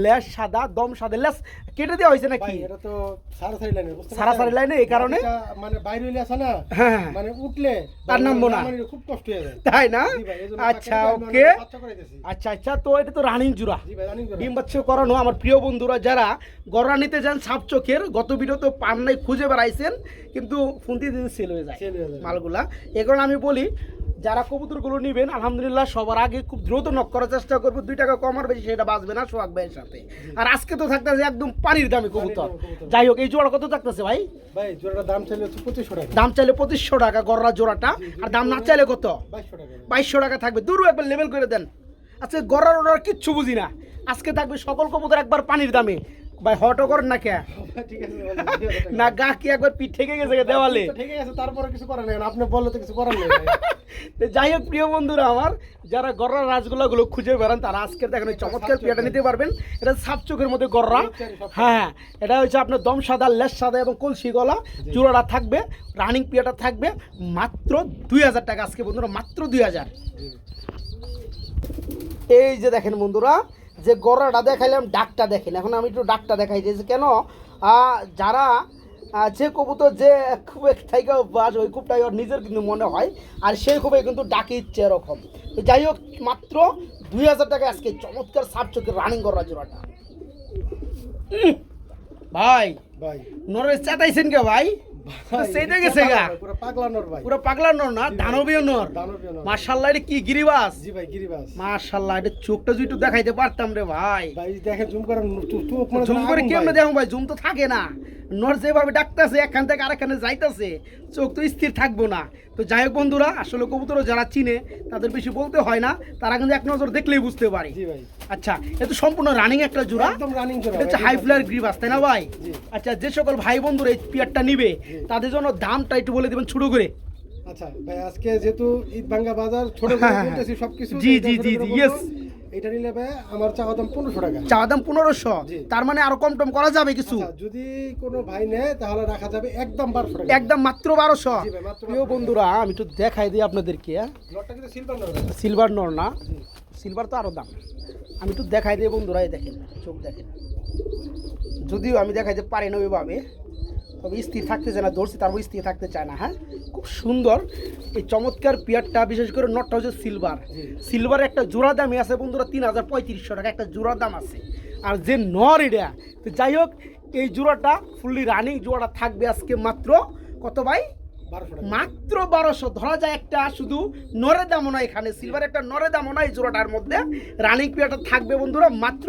[SPEAKER 1] লেজ সাদা, দম সাদা। লেজ কেটে দেওয়া হয়েছে নাকি?
[SPEAKER 2] ভাই এটা তো সারাসারি লাইনে, বুঝতে পারছেন?
[SPEAKER 1] সারাসারি লাইনে, এই কারণে
[SPEAKER 2] মানে বাইরে হইলে আছে না,
[SPEAKER 1] হ্যাঁ
[SPEAKER 2] মানে উঠলে
[SPEAKER 1] আর নামবো না,
[SPEAKER 2] মানে খুব কষ্ট হয়ে যায়।
[SPEAKER 1] তাই না?
[SPEAKER 2] জি ভাই, এজন্য
[SPEAKER 1] আচ্ছা
[SPEAKER 2] টাকা
[SPEAKER 1] ওকে,
[SPEAKER 2] দিয়ে বাচ্চা করাইতেছি।
[SPEAKER 1] আচ্ছা আচ্ছা। তো এটা তো রানিং জোড়া,
[SPEAKER 2] জি ভাই, রানিং জোড়া।
[SPEAKER 1] ডিম বাচ্চা করানো। আমার প্রিয় বন্ধুরা যারা গড়া নিতে চান সাপ চোখের, গত ভিডিও তো পান নাই, খুঁজে বেড়াইছেন, কিন্তু ফুন্তি দিন সেল হয়ে যায়
[SPEAKER 2] সেল হয়ে যায়।
[SPEAKER 1] মালগুলা। এই কারণে আমি বলি, যারা কবুতরগুলো নেবেন আলহামদুলিল্লাহ সবার আগে খুব দ্রুত নক করার চেষ্টা করবো। 2 টাকা কম আর বেশি সেটা বাঁচবে না সোহাগ ভাইয়ের সাথে। আর আজকে তো থাকতেছে একদম পানির দামে কবুতর। যাই হোক, এই জোড়া কত থাকতেছে ভাই?
[SPEAKER 2] ভাই জোড়াটার দাম চাইলে হচ্ছে 2500 টাকা।
[SPEAKER 1] দাম চাইলে 2500 টাকা গড়রা জোড়াটা, আর দাম না চাইলে কত?
[SPEAKER 2] 2200 টাকা।
[SPEAKER 1] 2200 টাকা থাকবে। দূর একবার লেভেল করে দেন। আজকে গড়ার ওনার কিচ্ছু বুঝি না, আজকে থাকবে সকল কবুতর একবার পানির দামে। ভাই হটও করেন না কে?
[SPEAKER 2] ঠিক আছে বলুন,
[SPEAKER 1] না গা কি একবার পিঠ থেকে গেছে দেওয়ালে?
[SPEAKER 2] ঠিক আছে, তারপরে কিছু করার নেই, আপনি বললে তো কিছু করার নেই ভাই।
[SPEAKER 1] তো যাই হোক প্রিয় বন্ধুরা আমার, যারা গড়রা রাজগুলাগুলো খুঁজে বেড়ান তারা আজকের দেখেন এই চমৎকার পেয়াটা নিতে পারবেন। এটা সাপ চোখের মধ্যে গড়রা। হ্যাঁ, এটা হচ্ছে আপনার দম সাদা, লেজ সাদা এবং কলসি গলা। জোড়াটা থাকবে, রানিং পেয়াটা থাকবে মাত্র 2,000 টাকা আজকে বন্ধুরা, মাত্র 2,000। এই যে দেখেন বন্ধুরা, যে গড়াটা দেখাইলাম, ডাকটা দেখেন। এখন আমি একটু ডাকটা দেখাই দিয়েছি কেন, যারা যে কবুতর যে খুব থেকে অভ্যাস, ওই খুবটাই ওর নিজের কিন্তু মনে হয়, আর সেই খুবই কিন্তু ডাকে ইচ্ছে এরকম। তো যাই হোক, মাত্র 2,000 টাকা আজকে চমৎকার সাপ চোখের রানিং গড়া জোড়াটা। ভাই
[SPEAKER 2] ভাই
[SPEAKER 1] নরেশ চেতাইছেন কে ভাই? সেইটা গেছে গা,
[SPEAKER 2] পুরো পাগলা নর ভাই,
[SPEAKER 1] পুরো পাগলা নর না, দানবীয় নর।
[SPEAKER 2] দানবীয় নর।
[SPEAKER 1] মাশাআল্লাহ, এটা কি গিরিবাস?
[SPEAKER 2] জি ভাই, গিরিবাস।
[SPEAKER 1] মাশাআল্লাহ, এটা চোখটা যদি একটু দেখাইতে পারতাম রে ভাই।
[SPEAKER 2] ভাই দেখেন জুম করেন, চোখ মানে
[SPEAKER 1] জুম করে
[SPEAKER 2] আগুন
[SPEAKER 1] কেমনে
[SPEAKER 2] ভাই।
[SPEAKER 1] দেখো ভাই, জুম তো থাকে না। নর যেভাবে ডাকতেছে, একখান থেকে আরেকখানে যাইতেছে, চোখ তো স্থির থাকবো না। তো যাই হোক বন্ধুরা, আসলে কবুতর যারা চিনে তাদের বেশি বলতে হয় না, তারা কিন্তু এক নজর দেখলেই বুঝতে পারে।
[SPEAKER 2] জি ভাই,
[SPEAKER 1] আচ্ছা, এটা তো সম্পূর্ণ রানিং একটা জোড়া,
[SPEAKER 2] একদম রানিং জোড়া।
[SPEAKER 1] এটা হচ্ছে হাই ফ্লায়ার গ্রিবাস, তাই না ভাই?
[SPEAKER 2] জি।
[SPEAKER 1] আচ্ছা, যে সকল ভাই বন্ধুরা এই পেয়ারটা নিবে তাদের জন্য দামটা একটু বলে দিবেন ছোট করে।
[SPEAKER 2] আচ্ছা ভাই, আজকে যেহেতু ঈদ ভাঙ্গা বাজার, ছোট করে
[SPEAKER 1] হ্যাঁ,
[SPEAKER 2] বলতেছি সবকিছু।
[SPEAKER 1] জি,
[SPEAKER 2] এটা
[SPEAKER 1] জি,
[SPEAKER 2] ছোট
[SPEAKER 1] জি,
[SPEAKER 2] করে
[SPEAKER 1] জি,
[SPEAKER 2] বলবো।
[SPEAKER 1] yes।
[SPEAKER 2] এটা নিলে ভাই আমার চাওয়া দাম 1500 টাকা।
[SPEAKER 1] চাওয়া দাম 1500,
[SPEAKER 2] জি।
[SPEAKER 1] তার মানে আরো কম টম করা যাবে কিছু?
[SPEAKER 2] আচ্ছা, যদি কোনো ভাই নেয় তাহলে রাখা যাবে একদম 1200 টাকা।
[SPEAKER 1] একদম মাত্র 1200।
[SPEAKER 2] জি ভাই, মাত্র
[SPEAKER 1] প্রিয় বন্ধুরা, আমি একটু দেখাই দিই আপনাদেরকে।
[SPEAKER 2] লটটা কিন্তু সিলভার নর ভাই।
[SPEAKER 1] সিলভার নর না,
[SPEAKER 2] জি।
[SPEAKER 1] সিলভার তো আরো দাম। আমি একটু দেখাই দিই বন্ধুরা, এই দেখেন চোখ দেখেন। যদিও আমি দেখাইতে পারি না ওইভাবে, তবে স্থির থাকতে চায় না, ধরছি তারপর স্থির থাকতে চায় না। হ্যাঁ, খুব সুন্দর এই চমৎকার পেয়ারটা। বিশেষ করে নটটা হচ্ছে সিলভার।
[SPEAKER 2] জি।
[SPEAKER 1] সিলভার একটা জোড়া দামই আছে বন্ধুরা 3,3500 টাকা একটা জোড়া দাম আছে। আর যে নর এটা, তো যাই হোক, এই জোড়াটা ফুললি রানিং জোড়াটা থাকবে আজকে মাত্র কত ভাই?
[SPEAKER 2] 1200 টাকা।
[SPEAKER 1] মাত্র 1200। ধরা যায় একটা শুধু নরে দামও না, এখানে সিলভার একটা নরে দামও না, এই জোড়াটার মধ্যে রানিং পিয়ারটা থাকবে বন্ধুরা মাত্র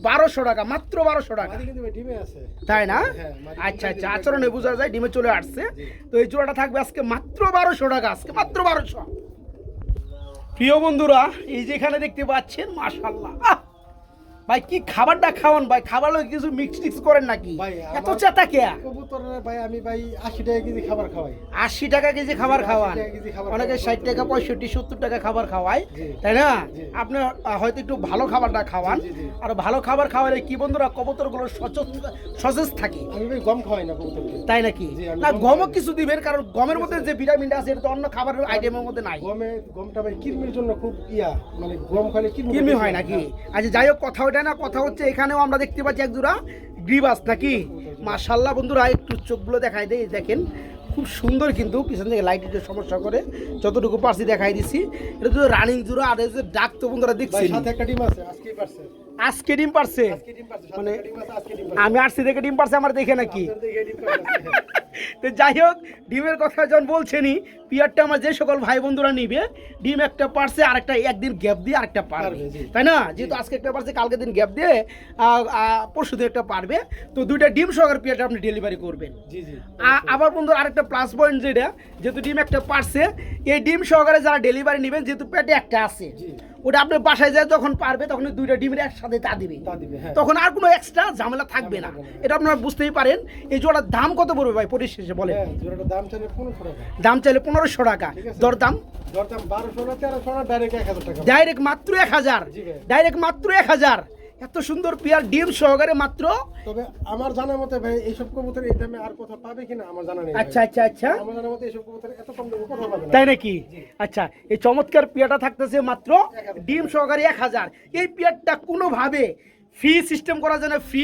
[SPEAKER 1] 1200 টাকা, মাত্র 1200 টাকা।
[SPEAKER 2] মাদি কিন্তু ভাই ডিমে আছে।
[SPEAKER 1] তাই না?
[SPEAKER 2] হ্যাঁ, মাদি
[SPEAKER 1] আচ্ছা
[SPEAKER 2] ডিমে
[SPEAKER 1] আচ্ছা,
[SPEAKER 2] ডিমে
[SPEAKER 1] আচরণে
[SPEAKER 2] ডিমে
[SPEAKER 1] বোঝা যায় ডিমে চলে আসছে।
[SPEAKER 2] জি।
[SPEAKER 1] তো এই জোড়াটা থাকবে আজকে মাত্র 1200 টাকা, আজকে মাত্র 1200। প্রিয় বন্ধুরা, এই যে এখানে দেখতে পাচ্ছেন মাশাআল্লাহ, ভাই কি খাবারটা খাওয়ান ভাই, খাবার লোক কিছু মিক্স টিক্স করেন নাকি?
[SPEAKER 2] ভাই,
[SPEAKER 1] এত
[SPEAKER 2] আমার
[SPEAKER 1] চেতা কে?
[SPEAKER 2] কবুতরের ভাই আমি ভাই 80 টাকা কেজি খাবার খাওয়াই।
[SPEAKER 1] 80 টাকা কেজি খাবার
[SPEAKER 2] 80
[SPEAKER 1] খাওয়ান,
[SPEAKER 2] টাকা কেজি খাবার
[SPEAKER 1] অনেকে
[SPEAKER 2] খাওয়াই।
[SPEAKER 1] 60 টাকা 65 70 টাকা খাবার খাওয়ায়,
[SPEAKER 2] জি।
[SPEAKER 1] তাই না?
[SPEAKER 2] জি।
[SPEAKER 1] আপনি হয়তো একটু ভালো খাবারটা খাওয়ান,
[SPEAKER 2] জি, জি।
[SPEAKER 1] আর ভালো খাবার খাওয়ালে কি বন্ধুরা কবুতরগুলো সতেজ থাকে,
[SPEAKER 2] আমি ভাই গম খাওয়াই না কবুতরকে।
[SPEAKER 1] তাই নাকি?
[SPEAKER 2] জি, আমি
[SPEAKER 1] না
[SPEAKER 2] গম
[SPEAKER 1] গমও
[SPEAKER 2] খাই।
[SPEAKER 1] কিছু দিবেন, কারণ গমের মধ্যে যে ভিটামিনটা আছে এটা তো অন্য খাবারের আইটেমের মধ্যে নাই।
[SPEAKER 2] গমটা ভাই কিডনির জন্য খুব মানে গম খাইলে
[SPEAKER 1] কিডনি হয় নাকি? আচ্ছা যাই হোক, কথা ওটা না, কথা হচ্ছে এখানেও আমরা দেখতে পাচ্ছি এক জোড়া গ্রিবাস নাকি? মাশাআল্লাহ বন্ধুরা, একটু চোখগুলো দেখাই দেই, দেখেন খুব সুন্দর, কিন্তু পিছন থেকে লাইটের সমস্যা করে যতটুকু পারছি দেখাই দিছি। এটা তো রানিং জোড়া, আর এই যে ডাক তো বন্ধুরা
[SPEAKER 2] ভাই
[SPEAKER 1] দেখছেন
[SPEAKER 2] সাথে একটা ডিম আছে, আজকেই পারছে।
[SPEAKER 1] আজকে ডিম পারছে।
[SPEAKER 2] আজকে ডিম পারছে,
[SPEAKER 1] মানে
[SPEAKER 2] সাথে একটা ডিম আছে, আজকে ডিম পারছে।
[SPEAKER 1] আমি আসছি দেখে ডিম পারছে আমার দেখে নাকি?
[SPEAKER 2] আপনার দেখে ডিম পারছে।
[SPEAKER 1] তো যাই হোক, ডিমের কথা যখন বলছেনই, পিয়ারটা আমার যে সকল ভাই বন্ধুরা নিবে, ডিম একটা পারছে, আরেকটা একদিন গ্যাপ দিয়ে আরেকটা পারবে,
[SPEAKER 2] পারবে, জি।
[SPEAKER 1] তাই না? যেহেতু আজকে একটা পারছে, কালকে দিন গ্যাপ দিয়ে পরশু দিন একটা পারবে, তো দুইটা ডিম সহকারে পিয়ারটা আপনি ডেলিভারি করবেন।
[SPEAKER 2] জি জি।
[SPEAKER 1] আবার বন্ধু আরেকটা প্লাস পয়েন্ট যেটা, যেহেতু ডিম একটা পারছে, এই ডিম সহকারে যারা ডেলিভারি নেবেন, যেহেতু পেটে একটা আছে,
[SPEAKER 2] জি।
[SPEAKER 1] ওটা আপনি বাসায় যায় যখন পারবে, তখন ওই দুইটা ডিমের একসাথে তা দিবে,
[SPEAKER 2] তা দিবে, হ্যাঁ।
[SPEAKER 1] তখন আর কোনো এক্সট্রা ঝামেলা থাকবে না।
[SPEAKER 2] ঝামেলা থাকবে না।
[SPEAKER 1] এটা আপনারা বুঝতেই পারেন। এই জোড়ার দাম কত পড়বে ভাই পরিশেষে বলেন?
[SPEAKER 2] হ্যাঁ, জোড়াটার দাম চাইলে 1500 টাকা।
[SPEAKER 1] দাম চাইলে 1500 টাকা,
[SPEAKER 2] ঠিক আছে।
[SPEAKER 1] দরদাম
[SPEAKER 2] দরদাম 1200 না 1300 না, ডাইরেক্ট 1000 টাকা।
[SPEAKER 1] ডাইরেক্ট মাত্র 1000,
[SPEAKER 2] জি ভাই।
[SPEAKER 1] ডাইরেক্ট মাত্র 1000। এত সুন্দর পেয়ার ডিম সহকারে মাত্র।
[SPEAKER 2] তবে আমার জানার মতে ভাই এইসব কবুতর এই দামে আর কোথাও পাবে কিনা আমার জানা নেই ভাই।
[SPEAKER 1] আচ্ছা আচ্ছা আচ্ছা,
[SPEAKER 2] আমার জানার মতে এইসব কবুতর এত কম দামে কোথাও পাবে না।
[SPEAKER 1] তাই নাকি? আচ্ছা, এই চমৎকার পেয়ারটা থাকতেছে মাত্র
[SPEAKER 2] 1000
[SPEAKER 1] ডিম সহকারে 1000। এই পেয়ারটা কোনোভাবে ফ্রি সিস্টেম করা যায় না? ফ্রি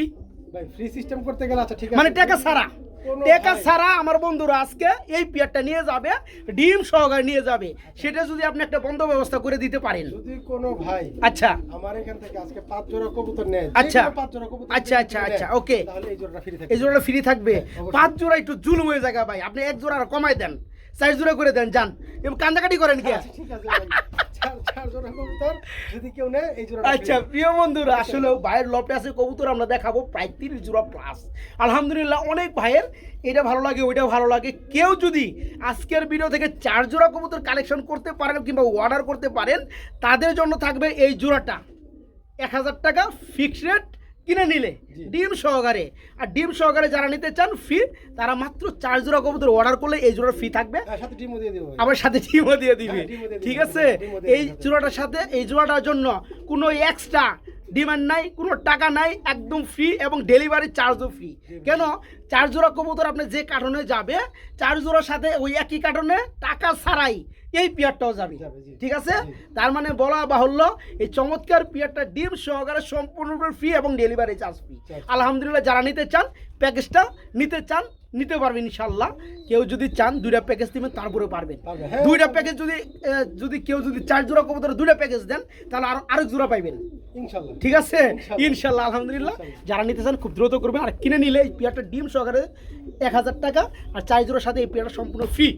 [SPEAKER 2] ভাই ফ্রি সিস্টেম করতে গেলে আচ্ছা ঠিক আছে।
[SPEAKER 1] মানে টাকা ছাড়া,
[SPEAKER 2] কোনো
[SPEAKER 1] টাকা
[SPEAKER 2] ভাই-
[SPEAKER 1] ছাড়া আমার বন্ধুরা আজকে এই পেয়ারটা নিয়ে যাবে, ডিম সহকারে নিয়ে যাবে, সেটা যদি আপনি একটা বন্ধ ব্যবস্থা করে দিতে পারেন।
[SPEAKER 2] যদি কোনো ভাই
[SPEAKER 1] আচ্ছা
[SPEAKER 2] আমার এখান থেকে আজকে 5 জোড়া কবুতর নেয়,
[SPEAKER 1] আচ্ছা।
[SPEAKER 2] 5 জোড়া কবুতর
[SPEAKER 1] আচ্ছা,
[SPEAKER 2] যদি
[SPEAKER 1] আচ্ছা,
[SPEAKER 2] নেয়,
[SPEAKER 1] আচ্ছা, ওকে।
[SPEAKER 2] তাহলে এই জোড়াটা ফ্রি থাকবে।
[SPEAKER 1] এই জোড়াটা ফ্রি থাকবে।
[SPEAKER 2] অবশ্যই।
[SPEAKER 1] 5 জোড়া একটু জুলুম হয়ে যায় ভাই, আপনি 1 জোড়া আর কমাই দেন, 4 জোড়া করে দেন, যান। এবং কান্দাকাটি করেন কি?
[SPEAKER 2] আচ্ছা, ঠিক আছে ভাই। 4 জোড়া কবুতর যদি কেউ নেয় এই জোড়াটা
[SPEAKER 1] আচ্ছা
[SPEAKER 2] free।
[SPEAKER 1] প্রিয় বন্ধুরা, আসলে ভাইয়ের লপে আছে কবুতর, আমরা দেখাবো প্রায় 30 জোড়া প্লাস। আলহামদুলিল্লাহ, অনেক ভাইয়ের এটা ভালো লাগে, ওইটা ভালো লাগে। কেউ যদি আজকের ভিডিও থেকে 4 জোড়া কবুতর কালেকশন করতে পারেন কিংবা অর্ডার করতে পারেন, তাদের জন্য থাকবে এই জোড়াটা 1000 টাকা ফিক্সড রেট কিনে নিলে
[SPEAKER 2] জি।
[SPEAKER 1] ডিম সহকারে। আর ডিম সহকারে যারা নিতে চান ফ্রি, তারা মাত্র 4 জোড়া কবুতর অর্ডার করলে এই জোড়া ফ্রি থাকবে,
[SPEAKER 2] হ্যাঁ, সাথে ডিমও দিয়ে দেবো ভাই।
[SPEAKER 1] আবার সাথে ডিমও দিয়ে দিবে।
[SPEAKER 2] হ্যাঁ, ডিমও দিয়ে দিবে,
[SPEAKER 1] ঠিক আছে?
[SPEAKER 2] ডিমও দিয়ে
[SPEAKER 1] এই
[SPEAKER 2] দিবে।
[SPEAKER 1] জোড়াটার সাথে এই জোড়াটার জন্য কোনো এক্সট্রা ডিমান্ড নাই, কোনো টাকা নাই, একদম ফ্রি, এবং ডেলিভারি চার্জও ফ্রি। কেন? 4 জোড়া কবুতর আপনি যে কার্টনে যাবে, 4 জোড়ার সাথে ওই একই কার্টনে টাকা ছাড়াই এই পেয়ারটাও যাবে।
[SPEAKER 2] যাবে, জি।
[SPEAKER 1] ঠিক আছে?
[SPEAKER 2] জি।
[SPEAKER 1] তার মানে বলা বাহুল্য, এই চমৎকার পেয়ারটা ডিম সহকারে সম্পূর্ণ ফ্রি এবং ডেলিভারি চার্জ ফ্রি।
[SPEAKER 2] আচ্ছা।
[SPEAKER 1] আলহামদুলিল্লাহ, যারা নিতে চান প্যাকেজটা নিতে চান নিতে পারবেন ইনশাল্লাহ। কেউ যদি চান 2টা প্যাকেজ দিবেন, তারপরে পারবেন।
[SPEAKER 2] পারবে, হ্যাঁ।
[SPEAKER 1] 2টা প্যাকেজ যদি কেউ যদি 4 জোড়া কবুতর 2টা প্যাকেজ দেন, তাহলে আরেক জোড়া পাইবেন।
[SPEAKER 2] ইনশাআল্লাহ।
[SPEAKER 1] ঠিক আছে?
[SPEAKER 2] ইনশাল্লাহ।
[SPEAKER 1] ইনশাল্লাহ, আলহামদুলিল্লাহ।
[SPEAKER 2] ইনশাল্লাহ।
[SPEAKER 1] যারা নিতে চান খুব দ্রুত করবেন, আর কিনে নিলে এই পেয়ারটা ডিম সহকারে 1000 টাকা, আর 4 জোড়ার সাথে এই পেয়ারটা সম্পূর্ণ ফ্রি।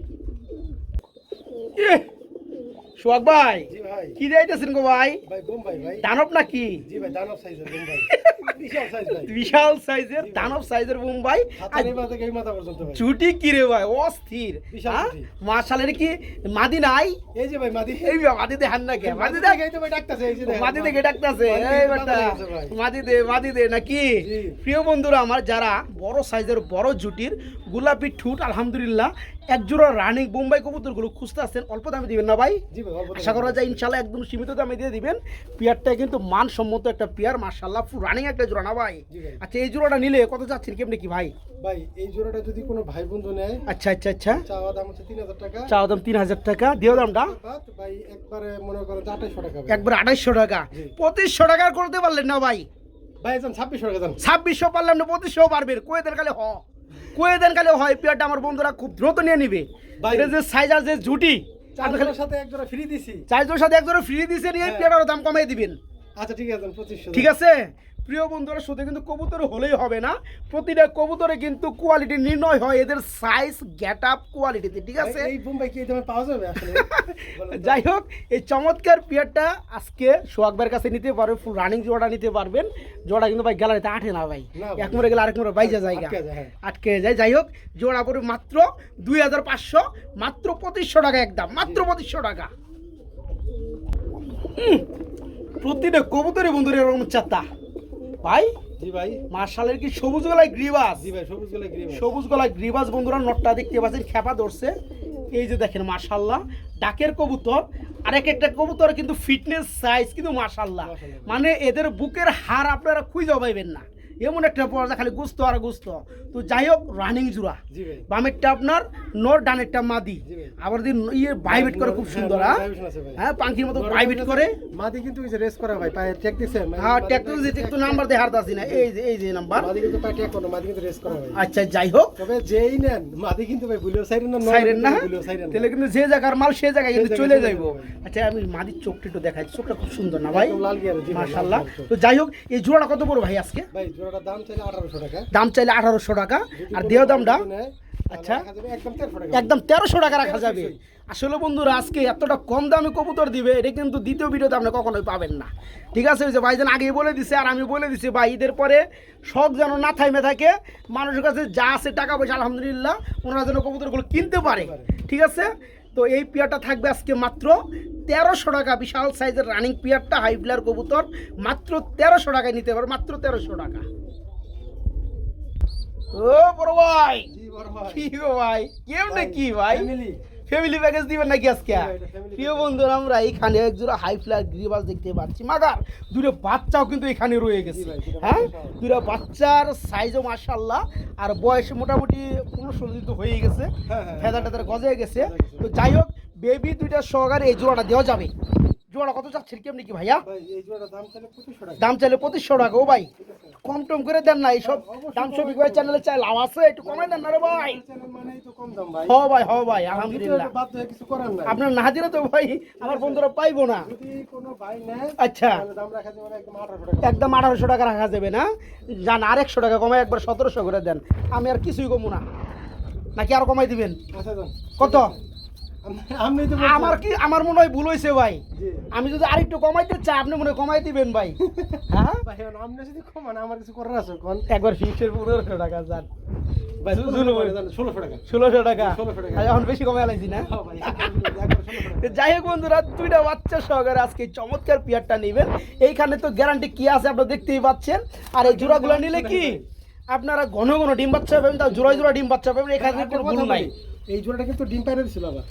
[SPEAKER 1] সোহাগ ভাই,
[SPEAKER 2] জি ভাই।
[SPEAKER 1] কি যাইতেছেন গো ভাই?
[SPEAKER 2] ভাই বোম্বাই ভাই।
[SPEAKER 1] দানব নাকি?
[SPEAKER 2] জি ভাই, দানব সাইজের বোম্বাই। বিশাল সাইজ ভাই।
[SPEAKER 1] বিশাল সাইজের দানব সাইজের মুম্বাই।
[SPEAKER 2] হাতের এই মাথা থেকে এই মাথা পর্যন্ত ভাই।
[SPEAKER 1] ছুটি কি রে ভাই, অস্থির।
[SPEAKER 2] বিশাল ছুটি।
[SPEAKER 1] মাশাআল্লাহ, কি মাদি নাই?
[SPEAKER 2] এই যে ভাই মাদি।
[SPEAKER 1] এই মাদি দেখান না কে? মাদি দেখ,
[SPEAKER 2] এই তো ভাই ডাকতাছে, এই যে দেখেন।
[SPEAKER 1] মাদি দেখে ডাকতেছে,
[SPEAKER 2] মাদি
[SPEAKER 1] এই
[SPEAKER 2] দেখে
[SPEAKER 1] বেটা
[SPEAKER 2] মাথা লেগেছে ভাই।
[SPEAKER 1] মাদি দে নাকি?
[SPEAKER 2] জি।
[SPEAKER 1] প্রিয় বন্ধুরা আমার, যারা বড় সাইজের বড় জুটির গোলাপি ঠুট, আলহামদুলিল্লাহ, এক জোড়া রানিং বোম্বাই কবুতরগুলো খুঁজতে আসছেন, অল্প দামে দিবেন না ভাই?
[SPEAKER 2] জি ভাই, অল্প
[SPEAKER 1] আশা করা যায় ইনশাল্লাহ একদম সীমিত দামে দিয়ে দিবেন। পেয়ারটা কিন্তু মানসম্মত একটা পেয়ার, মাশাআল্লাহ, ফুল রানিং একটা জোড়া না ভাই?
[SPEAKER 2] জি ভাই।
[SPEAKER 1] আচ্ছা, এই জোড়াটা নিলে কত যাচ্ছেন কেমনে কি ভাই?
[SPEAKER 2] ভাই এই জোড়াটা যদি কোনো ভাই বন্ধু নেয়,
[SPEAKER 1] আচ্ছা আচ্ছা আচ্ছা,
[SPEAKER 2] চাওয়া দাম হচ্ছে 3000 টাকা।
[SPEAKER 1] চাওয়া দাম 3000 টাকা, দিও দামটা
[SPEAKER 2] বাদ ভাই একবারে মনে করেন 2800 টাকা ভাই।
[SPEAKER 1] একবার 2800 টাকা।
[SPEAKER 2] জি।
[SPEAKER 1] 2500 টাকার করতে পারলেন না ভাই?
[SPEAKER 2] ভাই যান 2600 টাকা যান।
[SPEAKER 1] 2600 পারলাম না, 2500 পারবেন। কয়ে দেন কালে হয় পেয়ারটা আমার বন্ধুরা খুব দ্রুত নিয়ে নিবে।
[SPEAKER 2] ভাই।
[SPEAKER 1] এটা যে সাইজ আর যে জুটি,
[SPEAKER 2] চার জোড়ার সাথে এক জোড়া ফ্রি দিছি।
[SPEAKER 1] 4 জোড়ার সাথে 1 জোড়া ফ্রি দিছেন, এই
[SPEAKER 2] হ্যাঁ।
[SPEAKER 1] পেয়ারটার দাম কমাই দিবেন।
[SPEAKER 2] আচ্ছা ঠিক আছে 2500।
[SPEAKER 1] ঠিক আছে? প্রিয় বন্ধুরা শুধু কিন্তু কবুতর হলেই হবে না, প্রতিটা কবুতরে কিন্তু কোয়ালিটি নির্ণয় হয় এদের সাইজ গেট আপ কোয়ালিটিতে, ঠিক আছে?
[SPEAKER 2] এই বোম্বাই কি এই দামে পাওয়া যাবে আসলে?
[SPEAKER 1] যাই হোক, এই চমৎকার পেয়ারটা আজকে সোহাগবের কাছে নিতে পারবেন, ফুল রানিং জোড়া নিতে পারবেন। জোড়া কিন্তু ভাই গ্যালারিতে আঠে না ভাই,
[SPEAKER 2] না ভাই।
[SPEAKER 1] এক মোড়ে গেলে আরেক মোড়ে বাইজা জায়গা
[SPEAKER 2] আটকে যায়, হ্যাঁ।
[SPEAKER 1] আটকে যায়। যাই হোক, জোড়া পড়বে মাত্র 2500, মাত্র 2500 টাকা একদম, মাত্র 2500 টাকা। প্রতিটা কবুতরে বন্ধুরা এরকম চাতা ভাই।
[SPEAKER 2] জি ভাই।
[SPEAKER 1] মার্শালের কি সবুজ গলায় গ্রিবাস,
[SPEAKER 2] জি ভাই, সবুজ গলায় গ্রিবাস।
[SPEAKER 1] সবুজ গলায় গ্রিবাস বন্ধুরা, নটটা দেখতে পাচ্ছেন খেপা ধরছে, এই যে দেখেন মাশাআল্লাহ ডাকের কবুতর। আর একটা কবুতর কিন্তু ফিটনেস সাইজ কিন্তু মাশাআল্লাহ, মানে এদের বুকের হাড় আপনারা খুঁজে পাইবেন না, এমন একটা পর্দা খালি গুস্ত আর গুস্ত। তো যাই হোক, রানিং জোড়া,
[SPEAKER 2] জি ভাই।
[SPEAKER 1] বামেরটা আপনার নর, ডানেরটা মাদি।
[SPEAKER 2] জি ভাই।
[SPEAKER 1] আবার দিন ইয়ে বাইবেট করে খুব সুন্দর, হ্যাঁ হ্যাঁ, পাখির মতো বাইবেট করে।
[SPEAKER 2] মাদি কিন্তু এই যে রেস করে ভাই, পায়ে ট্যাগ দিছে।
[SPEAKER 1] হ্যাঁ, টেকনোলজি একটু নাম্বার দিয়ে হারতাছি না, এই যে নাম্বার।
[SPEAKER 2] মাদি কিন্তু পায়ে ট্যাগ করে, মাদি কিন্তু রেস করে ভাই।
[SPEAKER 1] আচ্ছা, যাই হোক,
[SPEAKER 2] তবে যেই নেন মাদি কিন্তু ভাই ভুলেও সাইরেন না,
[SPEAKER 1] সাইরেন না,
[SPEAKER 2] ভুলেও সাইরেন না।
[SPEAKER 1] তাহলে কিন্তু যে জায়গার মাল সে জায়গায় কিন্তু
[SPEAKER 2] সেই
[SPEAKER 1] চলে
[SPEAKER 2] জায়গায়
[SPEAKER 1] যাইবো।
[SPEAKER 2] চলে যাবে।
[SPEAKER 1] আচ্ছা, আমি মাদির চোখটা একটু দেখাই, চোখটা খুব সুন্দর না ভাই,
[SPEAKER 2] একদম লাল গিয়ারে, জি ভাই,
[SPEAKER 1] মাশাআল্লাহ।
[SPEAKER 2] লাল চোখ।
[SPEAKER 1] তো যাই হোক, এই জোড়াটা কত বড় ভাই আজকে?
[SPEAKER 2] ভাই জোড়াটার দাম চাইলে 1800 টাকা।
[SPEAKER 1] দাম চাইলে 1800 টাকা, আর দেহ দামটা আচ্ছা
[SPEAKER 2] একদম 1300 টাকা।
[SPEAKER 1] একদম 1300 টাকা রাখা যাবে। আসলে বন্ধুরা, আজকে এতটা কম দামে কবুতর দিবে, এটা কিন্তু দ্বিতীয় ভিডিওতে আপনি কখনোই পাবেন না, ঠিক আছে? ওই যে ভাইজান আগেই বলে দিছে, আর আমি বলে দিছি ভাই, ঈদের পরে শখ যেন না থাইমে থাকে, মানুষের কাছে যা আছে টাকা পয়সা আলহামদুলিল্লাহ, ওনারা যেন কবুতরগুলো কিনতে পারে, ঠিক আছে? তো এই পেয়ারটা থাকবে আজকে মাত্র 1300 টাকা, বিশাল সাইজের রানিং পেয়ারটা, হাই ব্লার কবুতর, মাত্র 1300 টাকায় নিতে পারবে, মাত্র 1300 টাকা। ও বড় ভাই,
[SPEAKER 2] জি বড় ভাই।
[SPEAKER 1] কি গো ভাই, কেমনে কি ভাই,
[SPEAKER 2] ফ্যামিলি।
[SPEAKER 1] ফ্যামিলি প্যাকেজ দিবেন নাকি আজকে?
[SPEAKER 2] জি ভাই, এটা family
[SPEAKER 1] প্রিয় বন্ধুরা, আমরা এইখানে এক জোড়া হাই ফ্লার গ্রিবাস দেখতে পাচ্ছি, মাগার দুটো বাচ্চাও কিন্তু এখানে রয়ে গেছে,
[SPEAKER 2] জি ভাই, দুটো
[SPEAKER 1] হ্যাঁ,
[SPEAKER 2] বাচ্চা।
[SPEAKER 1] দুটো বাচ্চার সাইজও মাশাআল্লাহ, আর বয়স মোটামুটি 15-16 হয়ে গেছে,
[SPEAKER 2] হ্যাঁ, হ্যাঁ।
[SPEAKER 1] ফেদার টেদার গজে গেছে। তো যাই হোক, বেবি দুইটা সহকারে এই জোড়াটা দেওয়া যাবে। জোড়া কত চাচ্ছেন কেমনি কি ভাইয়া?
[SPEAKER 2] ভাই এই জোড়াটার দাম চাইলে 2500 টাকা।
[SPEAKER 1] দাম চাইলে 2500 টাকা। ও ভাই, কম টম করে দেন না, এইসব দাম সব ভাই চ্যানেলে চাই লাভ আছে, একটু কমাই দেন না রে ভাই।
[SPEAKER 2] চ্যানেল মানেই তো কম দাম ভাই।
[SPEAKER 1] হ ভাই আলহামদুলিল্লাহ।
[SPEAKER 2] বাধ্য হয়ে কিছু করার নাই।
[SPEAKER 1] আপনার না দিলে তো ভাই আমার বন্ধুরা পাইবো না।
[SPEAKER 2] যদি কোনো ভাই নেয়
[SPEAKER 1] আচ্ছা,
[SPEAKER 2] তাহলে দাম রাখা যাবে একদম 1800 টাকা।
[SPEAKER 1] একদম 1800 টাকা রাখা যাবে না? জান, আর 100 টাকা কমাই একবার 1700 করে দেন, আমি আর কিছুই কমু না, নাকি আরো কমাই দিবেন?
[SPEAKER 2] আচ্ছা যান।
[SPEAKER 1] কত?
[SPEAKER 2] আমি তো
[SPEAKER 1] আমার মনে হয় ভুল হয়েছে ভাই,
[SPEAKER 2] জি।
[SPEAKER 1] আমি যদি আর একটু কমাইতে চাই আপনি মনে হয় কমাই দিবেন ভাই। হ্যাঁ,
[SPEAKER 2] ভাই আপনি যদি কমান আমার কিছু করার আছে কোন?
[SPEAKER 1] একবার ফিক্সের 1500 টাকা যান,
[SPEAKER 2] ভাই 1600 টাকা।
[SPEAKER 1] 1600 টাকা।
[SPEAKER 2] 1600 টাকা।
[SPEAKER 1] আর এখন বেশি কমে আলাইছি না?
[SPEAKER 2] হ্যাঁ ভাই, একবার 1600 টাকা।
[SPEAKER 1] যাই হোক বন্ধুরা, দুইটা বাচ্চা সহকারে আজকে এই চমৎকার পেয়ারটা নেবেন। এইখানে তো গ্যারান্টি কি আছে আপনারা দেখতেই পাচ্ছেন। আর এই জোড়াগুলো নিলে কি আপনারা ঘন ঘন ডিম বাচ্চা পাবেন, তাও জোড়ায় জোড়া ডিম বাচ্চা পাবেন, এখানে কোনো ভুল নাই।
[SPEAKER 2] এই জোড়াটা কিন্তু ডিম পাইরে দিছিল আবার।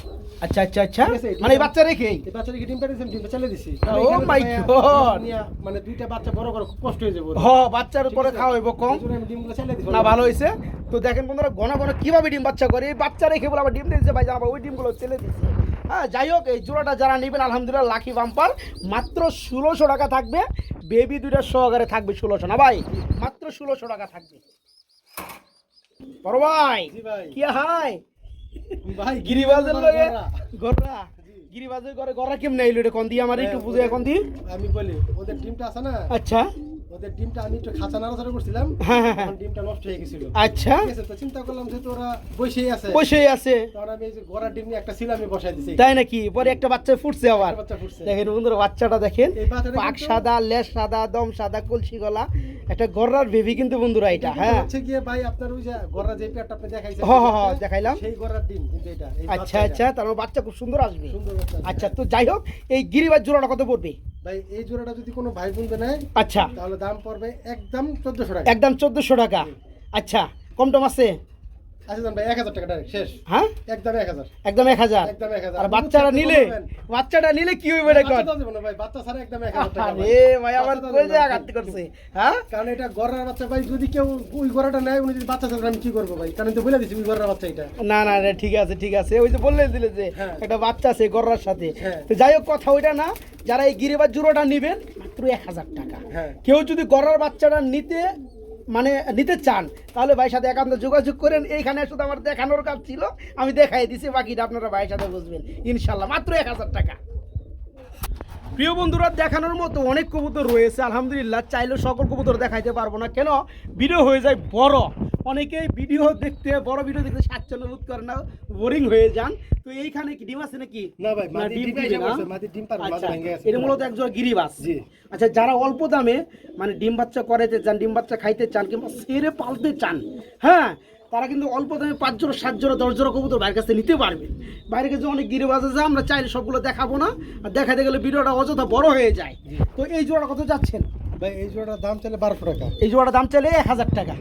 [SPEAKER 1] আচ্ছা,
[SPEAKER 2] ঠিক আছে,
[SPEAKER 1] মানে এই বাচ্চা রেখেই?
[SPEAKER 2] এই বাচ্চাটাকে ডিম পাইরে দিয়েছি, ডিমটা চালিয়ে দিছি।
[SPEAKER 1] Oh my God!
[SPEAKER 2] মানে দুইটা বাচ্চা বড় করে খুব কষ্ট হয়ে যাবে।
[SPEAKER 1] বাচ্চার উপরে খাওয়া হইব কম
[SPEAKER 2] এই জন্য আমি ডিমগুলো চালিয়ে দিছি।
[SPEAKER 1] না, ভালো হয়েছে। তো দেখেন বন্ধুরা, ঘন ঘন কিভাবে ডিম বাচ্চা করে, এই বাচ্চা রেখে বলে আবার ডিম দিয়েছে ভাই, আবার ওই ডিমগুলো ছেলে দিচ্ছে। হ্যাঁ, যাই হোক, এই জোড়াটা যারা নেবেন আলহামদুলিল্লাহ লাকি বাম্পার, মাত্র 1600 টাকা থাকবে, বেবি দুইটা সহকারে থাকবে 1600 না ভাই, মাত্র 1600 টাকা থাকবে। বড় ভাই,
[SPEAKER 2] জি ভাই।
[SPEAKER 1] কি হাই
[SPEAKER 2] ভাই
[SPEAKER 1] গিরিবাজের লগে
[SPEAKER 2] গররা।
[SPEAKER 1] গররা, গিরিবাজের ঘরে গররা কেমনে আইলো এটা কোন দি আমার একটু বুঝে এখন দি।
[SPEAKER 2] আমি বলি ওদের ডিমটা আছে না,
[SPEAKER 1] আচ্ছা,
[SPEAKER 2] ওদের ডিমটা আমি একটু খাঁচা নাড়াচাড়া করছিলাম,
[SPEAKER 1] হ্যাঁ হ্যাঁ হ্যাঁ,
[SPEAKER 2] তখন ডিমটা নষ্ট হয়ে গেছিল।
[SPEAKER 1] আচ্ছা,
[SPEAKER 2] ঠিক আছে, তো চিন্তা করলাম যে ওরা বসেই আছে,
[SPEAKER 1] বসেই আছে
[SPEAKER 2] তখন আমি এই যে গড়ার ডিম নিয়ে একটা ছিল আমি বসাই দিছি।
[SPEAKER 1] তাই নাকি? পরে একটা বাচ্চা ফুটছে আবার,
[SPEAKER 2] একটা বাচ্চা ফুটছে।
[SPEAKER 1] দেখেন বন্ধুরা বাচ্চাটা দেখেন,
[SPEAKER 2] এই বাচ্চাটা
[SPEAKER 1] পাক
[SPEAKER 2] কিন্তু-
[SPEAKER 1] সাদা, লেজ সাদা, দম সাদা, কলসি গলা, একটা গররার বেবি কিন্তু বন্ধুরা এটা।
[SPEAKER 2] কিন্তু
[SPEAKER 1] হ্যাঁ,
[SPEAKER 2] হচ্ছে গিয়ে ভাই আপনার ওই যে গড়া যে পেয়ারটা আপনি দেখাইছেন,
[SPEAKER 1] হ্যাঁ, দেখাইলাম।
[SPEAKER 2] সেই গড়ার ডিম কিন্তু এটা। এই
[SPEAKER 1] আচ্ছা
[SPEAKER 2] বাচ্চাটা।
[SPEAKER 1] তার মানে বাচ্চা খুব সুন্দর আসবে।
[SPEAKER 2] সুন্দর বাচ্চা।
[SPEAKER 1] আচ্ছা, তো যাই হোক, এই গিরিবাজ জোড়াটা কত পড়বে?
[SPEAKER 2] ভাই এই জোড়াটা যদি কোনো ভাই বোনকে নেয়
[SPEAKER 1] আচ্ছা,
[SPEAKER 2] তাহলে দাম পড়বে একদম 1400 টাকা।
[SPEAKER 1] একদম 1400 টাকা। আচ্ছা, কম টম আছে?
[SPEAKER 2] আচ্ছা জান ভাই 1000 টাকা ডাইরেক্ট শেষ।
[SPEAKER 1] হ্যাঁ,
[SPEAKER 2] একদম 1000।
[SPEAKER 1] একদম 1000।
[SPEAKER 2] একদম 1000।
[SPEAKER 1] আর বাচ্চাটা নিলে, বাচ্চাটা নিলে কি হইবে রে?
[SPEAKER 2] বাচ্চা দাও দেব না ভাই, বাচ্চা ছাড়া একদম 1000 টাকা ভাই।
[SPEAKER 1] আরে ভাই, আমার
[SPEAKER 2] বাচ্চা দাও
[SPEAKER 1] কই
[SPEAKER 2] দেব
[SPEAKER 1] যে
[SPEAKER 2] না।
[SPEAKER 1] আঘাত করছে। হ্যাঁ,
[SPEAKER 2] কারণ এটা গড়ার বাচ্চা ভাই, যদি কেউ ওই গড়াটা নেয় উনি যদি বাচ্চা ছাড়া আমি কি করবো ভাই, কারণ তো বলে দিছি ওই গড়ার বাচ্চা এটা।
[SPEAKER 1] না না রে, ঠিক আছে ঠিক আছে, ওই যে বললে দিলে যে
[SPEAKER 2] হ্যাঁ।
[SPEAKER 1] একটা বাচ্চা আছে গররার সাথে।
[SPEAKER 2] হ্যাঁ।
[SPEAKER 1] তো যাই হোক, কথা ওইটা না, যারা এই গিরিবাজ জোড়াটা নেবেন মাত্র 1000 টাকা।
[SPEAKER 2] হ্যাঁ।
[SPEAKER 1] কেউ যদি গররার বাচ্চাটা নিতে চান তাহলে ভাইয়ের সাথে একান্ত যোগাযোগ করেন। এইখানে শুধু আমার দেখানোর কাজ ছিল, আমি দেখাই দিছি, বাকিটা আপনারা ভাইয়ের সাথে বুঝবেন ইনশাল্লাহ, মাত্র 1000 টাকা। প্রিয় বন্ধুরা, দেখানোর মতো অনেক কবুতর রয়েছে আলহামদুলিল্লাহ। চাইলেও সকল কবুতর দেখাইতে পারবো না, কেন ভিডিও হয়ে যায় বড়। অনেকেই ভিডিও দেখতে, বড় ভিডিও দেখতে স্বাচ্ছন্দ্য বোধ করে না, বোরিং হয়ে যান। তো এইখানে কি ডিম আছে নাকি?
[SPEAKER 2] না ভাই, মাদি
[SPEAKER 1] ডিম
[SPEAKER 2] ডিম
[SPEAKER 1] দিবে
[SPEAKER 2] এসে
[SPEAKER 1] না?
[SPEAKER 2] বসে, মাদি ডিম পারবে, মাদি
[SPEAKER 1] আচ্ছা,
[SPEAKER 2] ভেঙে গেছে।
[SPEAKER 1] এটা মূলত একজন গিরিবাস।
[SPEAKER 2] জি।
[SPEAKER 1] আচ্ছা, যারা অল্প দামে মানে ডিম বাচ্চা করাতে চান, ডিম বাচ্চা খাইতে চান, কিংবা সেরে পালতে চান, হ্যাঁ, তারা কিন্তু অল্প দামে 5 জোড়া 7 জোড়া 10 জোড়া কবুতর বাইরের কাছে নিতে পারবেন। বাইরের কাছে অনেক গিরিবাস আছে, আমরা চাইলে সবগুলো দেখাবো না, আর দেখাতে গেলে ভিডিওটা অযথা বড় হয়ে যায়। তো এই জোড়া কত যাচ্ছেন
[SPEAKER 2] ভাই এই জোড়াটার দাম চাইলে 1200 টাকা।
[SPEAKER 1] এই জোড়ার দাম চাইলে 1000 টাকা।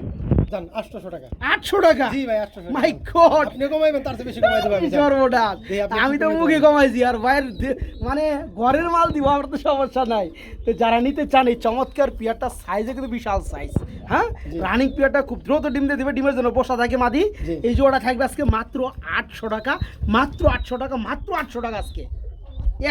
[SPEAKER 2] জান 800 টাকা।
[SPEAKER 1] 800 টাকা?
[SPEAKER 2] জি ভাই 800 টাকা।
[SPEAKER 1] মাই গড,
[SPEAKER 2] আপনি কমাইবেন, তার চেয়ে বেশি কমাই দেব আমি।
[SPEAKER 1] সর্বনাশ।
[SPEAKER 2] জি, আপনি
[SPEAKER 1] আমি তো
[SPEAKER 2] কি
[SPEAKER 1] মুখে
[SPEAKER 2] কমাইবেন?
[SPEAKER 1] কমাইছি, আর বাইরের মানে ঘরের মাল দিব, আমার তো সমস্যা নাই। তো যারা নিতে চান এই চমৎকার পিয়ারটা, সাইজে কিন্তু বিশাল সাইজ, হ্যাঁ,
[SPEAKER 2] জি।
[SPEAKER 1] রানিং পিয়ারটা খুব দ্রুত ডিম দিয়ে দিবে, ডিমের জন্য বসা থাকে মাদি।
[SPEAKER 2] জি।
[SPEAKER 1] এই জোড়া থাকবে আজকে মাত্র 800 টাকা, মাত্র 800 টাকা, মাত্র 800 টাকা আজকে।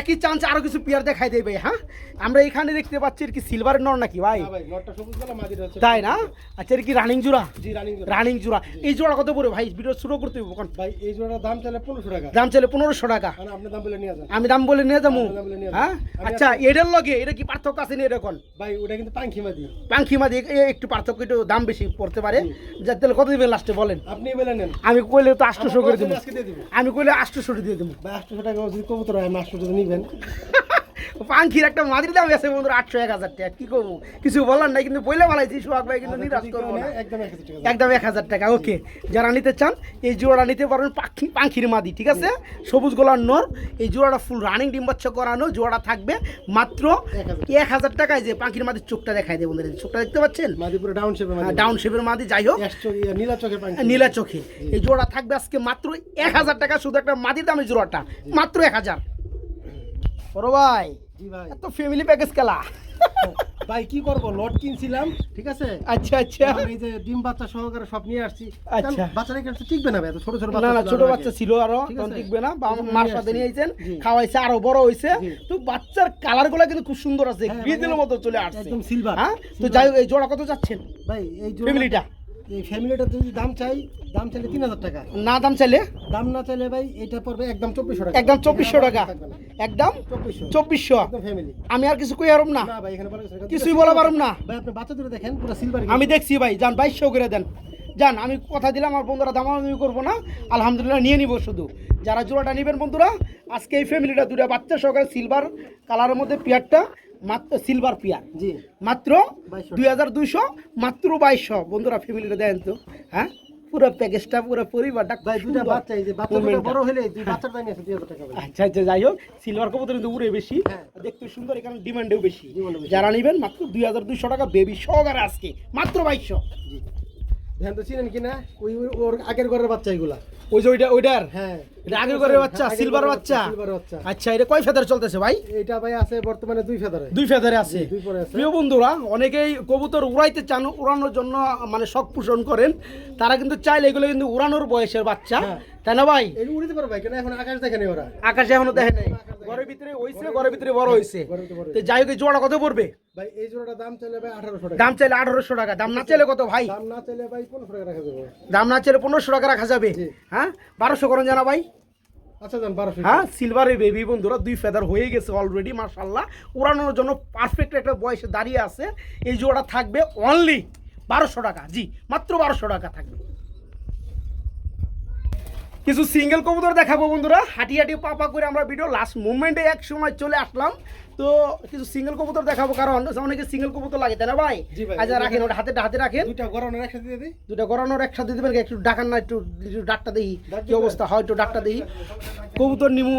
[SPEAKER 1] একই চান্স আরো কিছু পিয়ার দেখাই দেবে। হ্যাঁ, আমরা এখানে দেখতে পাচ্ছি কি সিলভারের নর নাকি ভাই?
[SPEAKER 2] না ভাই, নটটা সবুজ কালার, মাদিটা হচ্ছে
[SPEAKER 1] তাই না? আচ্ছা, এর কি রানিং জোড়া?
[SPEAKER 2] জি রানিং জোড়া।
[SPEAKER 1] রানিং জোড়া। এই জোড়া কত পড়বে ভাই? ভিডিও শুরু করতে হবে কখন?
[SPEAKER 2] ভাই এই জোড়ার দাম চাইলে 1500 টাকা।
[SPEAKER 1] দাম চাইলে 1500 টাকা।
[SPEAKER 2] মানে আপনি দাম বলে নিয়ে যান।
[SPEAKER 1] আমি দাম বলে নিয়ে যাবো,
[SPEAKER 2] দাম বলে নিয়ে যান।
[SPEAKER 1] হ্যাঁ?
[SPEAKER 2] আমি
[SPEAKER 1] আচ্ছা, এটার লগে এটা কি পার্থক্য আছে না? এরকম
[SPEAKER 2] ভাই ওটা কিন্তু পাঙ্খি মাদি।
[SPEAKER 1] পাঙ্খি মাদি একটু পার্থক্য, একটু দাম বেশি পড়তে পারে। যার তাহলে কত দিবেন লাস্টে বলেন?
[SPEAKER 2] আপনি বলে নেন।
[SPEAKER 1] আমি কইলে তো 800 করে দেবো।
[SPEAKER 2] আজকে দিয়ে দিব।
[SPEAKER 1] আমি কইলে 800 দিয়ে দেবো।
[SPEAKER 2] ভাই 800 টাকা যদি কবুতর হয়, আমি 800 টাকা নিবেন।
[SPEAKER 1] পাঙ্খির একটা মাদির দাম আছে বন্ধুরা 800-1000 টাকা। কি করবো, কিছু বলার নাই, কিন্তু বইলে বলাইছি সোহাগ ভাই, কিন্তু নিরাশ করবো না।
[SPEAKER 2] একদম 1000 টাকা।
[SPEAKER 1] একদম 1000 টাকা। ওকে, যারা নিতে চান এই জোড়াটা নিতে পারবেন, পাখির মাদি, ঠিক আছে, সবুজ গোলার নর। এই জোড়াটা ফুল রানিং ডিম বাচ্চা করানো জোড়া থাকবে মাত্র 1000 টাকায়। যে পাখির মাদির চোখটা দেখাই দেয় বন্ধুরা, চোখটা দেখতে পাচ্ছেন?
[SPEAKER 2] মাদি পুরো ডাউন শেপে মাদি।
[SPEAKER 1] ডাউন শেপের মাদি, যাই হোক
[SPEAKER 2] নীলা চোখের পাঙ্খি।
[SPEAKER 1] নীলা চোখে। এই জোড়া থাকবে আজকে মাত্র 1000 টাকা, শুধু একটা মাদির দামে জোড়াটা মাত্র 1000। বড় ভাই,
[SPEAKER 2] জি ভাই।
[SPEAKER 1] এত ফ্যামিলি প্যাকেজ খেলা।
[SPEAKER 2] ভাই কি করব, লট কিনছিলাম, ঠিক আছে।
[SPEAKER 1] আচ্ছা আচ্ছা,
[SPEAKER 2] এই যে ডিম বাচ্চা সহকারে সব নিয়ে আসছি।
[SPEAKER 1] আচ্ছা।
[SPEAKER 2] বাচ্চারা কি টিকবে না ভাই? এত ছোট ছোট
[SPEAKER 1] না
[SPEAKER 2] বাচ্চা
[SPEAKER 1] না,
[SPEAKER 2] ছিল
[SPEAKER 1] ছোট
[SPEAKER 2] আমার
[SPEAKER 1] বাচ্চা
[SPEAKER 2] আগে।
[SPEAKER 1] ছিল, আরো
[SPEAKER 2] ঠিক
[SPEAKER 1] তখন
[SPEAKER 2] আছে।
[SPEAKER 1] টিকবে না।
[SPEAKER 2] এই জন্য
[SPEAKER 1] মার
[SPEAKER 2] নিয়ে
[SPEAKER 1] সাথে
[SPEAKER 2] আসছি।
[SPEAKER 1] নিয়ে আইছেন,
[SPEAKER 2] জি।
[SPEAKER 1] খাওয়াইছে, আরো বড় হইছে।
[SPEAKER 2] জি।
[SPEAKER 1] তো বাচ্চার কালার গুলা কিন্তু খুব সুন্দর আছে,
[SPEAKER 2] হ্যাঁ,
[SPEAKER 1] গ্রিজের
[SPEAKER 2] মানে
[SPEAKER 1] মতো চলে আসছে,
[SPEAKER 2] একদম silver,
[SPEAKER 1] হ্যাঁ। তো
[SPEAKER 2] silver।
[SPEAKER 1] যাই হোক, এই জোড়া কত যাচ্ছেন
[SPEAKER 2] ভাই এই জোড়া-
[SPEAKER 1] ফ্যামিলিটা?
[SPEAKER 2] এই ফ্যামিলিটা যদি দাম চাইলে 3000 টাকা।
[SPEAKER 1] না দাম চাইলে?
[SPEAKER 2] দাম না চাইলে ভাই এটা পড়বে একদম 2400 টাকা।
[SPEAKER 1] একদম 2400 টাকা,
[SPEAKER 2] থাকবে না।
[SPEAKER 1] একদম
[SPEAKER 2] 2400
[SPEAKER 1] 2400।
[SPEAKER 2] একদম ফ্যামিলি।
[SPEAKER 1] আমি আর কিছু কই আরম না,
[SPEAKER 2] না ভাই এখানে বলা গেছে
[SPEAKER 1] কিছুই বলা পারুম না।
[SPEAKER 2] ভাই আপনি বাচ্চা দুটো দেখেন, পুরো সিলভার।
[SPEAKER 1] আমি দেখছি ভাই, যান 2200 করে দেন, যান। আমি কথা দিলাম আমার বন্ধুরা দামাদামি করবো না, আলহামদুলিল্লাহ নিয়ে নিব। শুধু যারা জোড়াটা নেবেন বন্ধুরা, আজকে এই ফ্যামিলিটা দুটো বাচ্চা সহকারে সিলভার কালারের মধ্যে পিয়ারটা, মাত্র সিলভার পিয়ার,
[SPEAKER 2] জি
[SPEAKER 1] মাত্র
[SPEAKER 2] 2200
[SPEAKER 1] 2200, মাত্র 2200। বন্ধুরা ফ্যামিলিটা দেন তো, হ্যাঁ, পুরো প্যাকেজটা, পুরো পরিবারটা
[SPEAKER 2] ভাই দুটো
[SPEAKER 1] সুন্দর।
[SPEAKER 2] বাচ্চা, এই যে বাচ্চা দুটো
[SPEAKER 1] Movement-টা।
[SPEAKER 2] বড় হলে দুই বাচ্চার দাম আছে 2000 টাকা ভাই।
[SPEAKER 1] আচ্ছা আচ্ছা, যাই হোক, সিলভার কবুতর কিন্তু উড়ে বেশি,
[SPEAKER 2] হ্যাঁ।
[SPEAKER 1] দেখতে সুন্দর, এখানে ডিমান্ডেও বেশি।
[SPEAKER 2] ডিমান্ডও বেশি।
[SPEAKER 1] যারা নেবেন মাত্র 2200 টাকা বেবি সহকারে আজকে মাত্র 2200।
[SPEAKER 2] জি ধ্যান তো চিনেন কিনা, ওর আগের ঘরের বাচ্চা এগুলা।
[SPEAKER 1] ওই যে ওইটার
[SPEAKER 2] হ্যাঁ
[SPEAKER 1] এটা আগের ঘরের বাচ্চা,
[SPEAKER 2] আগের
[SPEAKER 1] সিলভার
[SPEAKER 2] ঘরের
[SPEAKER 1] বাচ্চা।
[SPEAKER 2] সিলভার বাচ্চা।
[SPEAKER 1] আচ্ছা, এটা কয় ফেদার চলতেছে ভাই?
[SPEAKER 2] এটা ভাই আছে বর্তমানে 2 ফেদারে।
[SPEAKER 1] 2 ফেদারে আছে।
[SPEAKER 2] দুই পরে আছে।
[SPEAKER 1] প্রিয় বন্ধুরা, অনেকেই কবুতর উড়াইতে চান, উড়ানোর জন্য মানে শখ পোষণ করেন, তারা কিন্তু চাইলে এগুলো কিন্তু উড়ানোর বয়সের বাচ্চা,
[SPEAKER 2] হ্যাঁ।
[SPEAKER 1] তাই না ভাই?
[SPEAKER 2] এই উড়িতে পারবে ভাই, কেন এখন আকাশ দেখেনি ওরা।
[SPEAKER 1] আকাশে এখনো দেখে নাই, ঘরের ভিতরে হইছে, ঘরের ভিতরে বড় হইছে।
[SPEAKER 2] ঘরের ভিতরে বড়
[SPEAKER 1] তো যাই হোক, এই জোড়া কত পড়বে?
[SPEAKER 2] ভাই এই জোড়াটা দাম চাইলে ভাই 1800 টাকা।
[SPEAKER 1] দাম চাইলে 1800 টাকা, দাম না চাইলে কত ভাই?
[SPEAKER 2] দাম না চাইলে ভাই 1500 টাকা রাখা যাবে।
[SPEAKER 1] দাম না চাইলে 1500 টাকা রাখা যাবে,
[SPEAKER 2] জি।
[SPEAKER 1] হ্যাঁ। 1200 করেন জানা ভাই?
[SPEAKER 2] আচ্ছা যান 1200।
[SPEAKER 1] হ্যাঁ, সিলভারের বেবি বন্ধুরা 2 ফেদার হয়ে গেছে অলরেডি, মাশাআল্লাহ। উড়ানোর জন্য পারফেক্ট একটা বয়সে দাঁড়িয়ে আছে। এই জোড়া থাকবে অনলি 1200 টাকা, জি, মাত্র 1200 টাকা থাকবে। কিছু সিঙ্গেল কবুতর দেখাবো বন্ধুরা, হাঁটি হাঁটি পাপা করে আমরা ভিডিও লাস্ট মুভমেন্টে এক সময় চলে আসলাম। তো কিছু সিঙ্গেল কবুতর দেখাবো, কারণ অনেকে সিঙ্গেল কবুতর লাগে, তাই না ভাই?
[SPEAKER 2] জি ভাই।
[SPEAKER 1] আচ্ছা রাখেন, ওটা হাতে হাতে রাখেন।
[SPEAKER 2] দুইটা গরনের একসাথে দিয়ে দিই।
[SPEAKER 1] দুটা গড়ানোর একসাথে দিবেন, একটু ডাকান না, একটু ডাকটা দেখি
[SPEAKER 2] ডাক
[SPEAKER 1] কি
[SPEAKER 2] দিবেন?
[SPEAKER 1] অবস্থা হয়, একটু ডাকটা দেখি। কবুতর নিমু,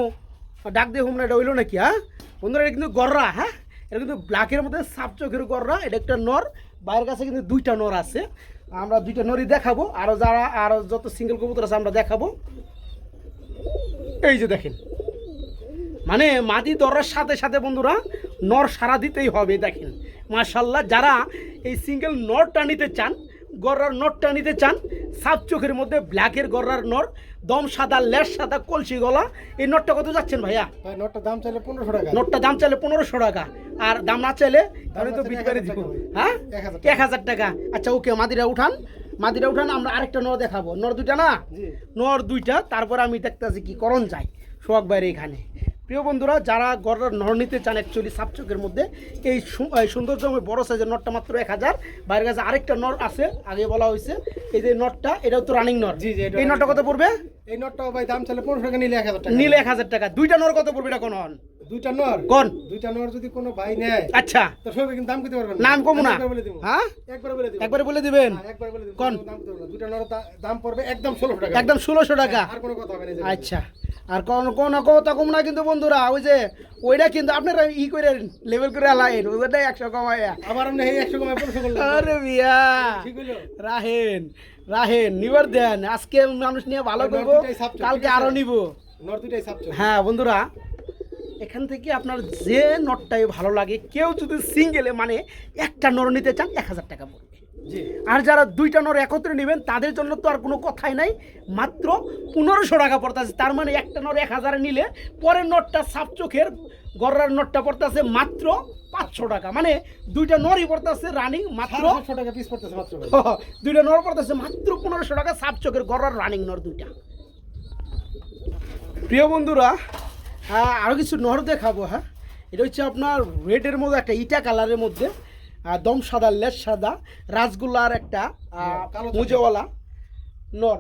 [SPEAKER 1] ডাক দিয়ে হুম না, এটা হইলো নাকি? হ্যাঁ বন্ধুরা, এটা কিন্তু গররা, হ্যাঁ, এটা কিন্তু ব্ল্যাকের মধ্যে সাপ চোখের গররা। এটা একটা নর, বাইরের কাছে কিন্তু 2টা নর আছে। আমরা 2টা নরই দেখাবো, আরো যত সিঙ্গেল কবুতর আছে আমরা দেখাবো। এই যে দেখেন, মানে মাদি দরার সাথে সাথে বন্ধুরা নর সারা দিতেই হবে। দেখেন মাশাআল্লাহ, যারা এই সিঙ্গেল নরটা নিতে চান, গররার নরটা নিতে চান, সাপ চোখের মধ্যে ব্ল্যাকের গররার নর, দম সাদা, লেজ সাদা, কলসি গলা, এই নরটা কত যাচ্ছেন ভাইয়া?
[SPEAKER 2] ভাই নটটা দাম চাইলে 1500 টাকা।
[SPEAKER 1] নরটা দাম চাইলে 1500 টাকা, আর দাম না চাইলে তাহলে তো
[SPEAKER 2] চাইলে
[SPEAKER 1] বিটবারে
[SPEAKER 2] 1000
[SPEAKER 1] দিব,
[SPEAKER 2] টাকা ভাই।
[SPEAKER 1] হ্যাঁ
[SPEAKER 2] 1000
[SPEAKER 1] 1000 টাকা। আচ্ছা ওকে, মাদিরা উঠান, মাদিরা উঠান, আমরা আরেকটা নর দেখাবো। নর 2টা না,
[SPEAKER 2] জি
[SPEAKER 1] নর 2টা। তারপর আমি দেখতেছি কি করণ যায় সোহাগ ভাইয়ের এখানে। প্রিয় বন্ধুরা, যারা গড়ার নর নিতে চান অ্যাকচুয়ালি সাপচকের মধ্যে এই সৌন্দর্যময় বড় সাইজের নটটা মাত্র 1000। বাইরের কাছে আরেকটা নর আছে, আগে বলা হয়েছে এই যে নটটা, এটাও তো রানিং নর।
[SPEAKER 2] জি জি,
[SPEAKER 1] এই নটটা কত পড়বে?
[SPEAKER 2] এই নটটাও ভাই দাম চলে 1500 টাকা, নিলে 1000 টাকা।
[SPEAKER 1] নিলে 1000 টাকা। দুইটা নর কত পড়বে এটা কোন হন?
[SPEAKER 2] দুইটা নর
[SPEAKER 1] কোন?
[SPEAKER 2] দুইটা নর যদি কোনো ভাই নেয়,
[SPEAKER 1] আচ্ছা,
[SPEAKER 2] তো সবাই কিন্তু দাম দিতে পারবেন
[SPEAKER 1] নাম কমু না।
[SPEAKER 2] একবার বলে দিব।
[SPEAKER 1] হ্যাঁ,
[SPEAKER 2] একবার বলে দিব।
[SPEAKER 1] একবারে বলে দিবেন।
[SPEAKER 2] হ্যাঁ, একবার বলে দিব।
[SPEAKER 1] কোন?
[SPEAKER 2] দাম দিতে পারবেন না। দুইটা নর দাম পড়বে একদম 1600 টাকা।
[SPEAKER 1] একদম 1600 টাকা।
[SPEAKER 2] আর কোনো কথা হবে না এই যে।
[SPEAKER 1] আচ্ছা, আর কোন কথা কম না কিন্তু বন্ধুরা, ওই যে ওইটা কিন্তু আপনারা করে লেভেল করে আলাইন, ওইটাই 100 কমায়া।
[SPEAKER 2] আবার আপনি এই 100 কমায় 1500 করলেন।
[SPEAKER 1] আরে মিয়া,
[SPEAKER 2] ঠিক হলো?
[SPEAKER 1] রাহেন নিবার দেন। আজকে মানুষ নিয়ে ভালো
[SPEAKER 2] নর
[SPEAKER 1] করবো,
[SPEAKER 2] দুইটাই সাপচক,
[SPEAKER 1] কালকে
[SPEAKER 2] ঠিক আছে?
[SPEAKER 1] আরো নিব।
[SPEAKER 2] নর দুইটাই সাপচক।
[SPEAKER 1] হ্যাঁ বন্ধুরা, এখান থেকে আপনার যে নটটাই ভালো লাগে, কেউ যদি সিঙ্গেলে মানে একটা নর নিতে চান 1000 টাকা পড়বে।
[SPEAKER 2] জি।
[SPEAKER 1] আর যারা দুইটা নর একত্রে নেবেন তাদের জন্য তো আর কোনো কথাই নাই, মাত্র 1500 টাকা পড়তেছে। তার মানে একটা নর 1000 নিলে পরের নটটা সাপচোখের গড়ার নটটা পড়তেছে মাত্র 500 টাকা। মানে দুইটা নরই পড়তেছে রানিং মাত্র
[SPEAKER 2] 700 টাকা পিস পড়তেছে মাত্র ভাই।
[SPEAKER 1] দুইটা নর পড়তেছে মাত্র 1500 টাকা, সাপচোখের গড়ার রানিং নর দুইটা। প্রিয় বন্ধুরা, আরও কিছু নর দেখাবো। হ্যাঁ, এটা হচ্ছে আপনার রেডের মধ্যে একটা ইটা কালারের মধ্যে, দম সাদা, লেজ সাদা, রাসগোল্লার একটা
[SPEAKER 2] কালো
[SPEAKER 1] মুজওয়ালা নর,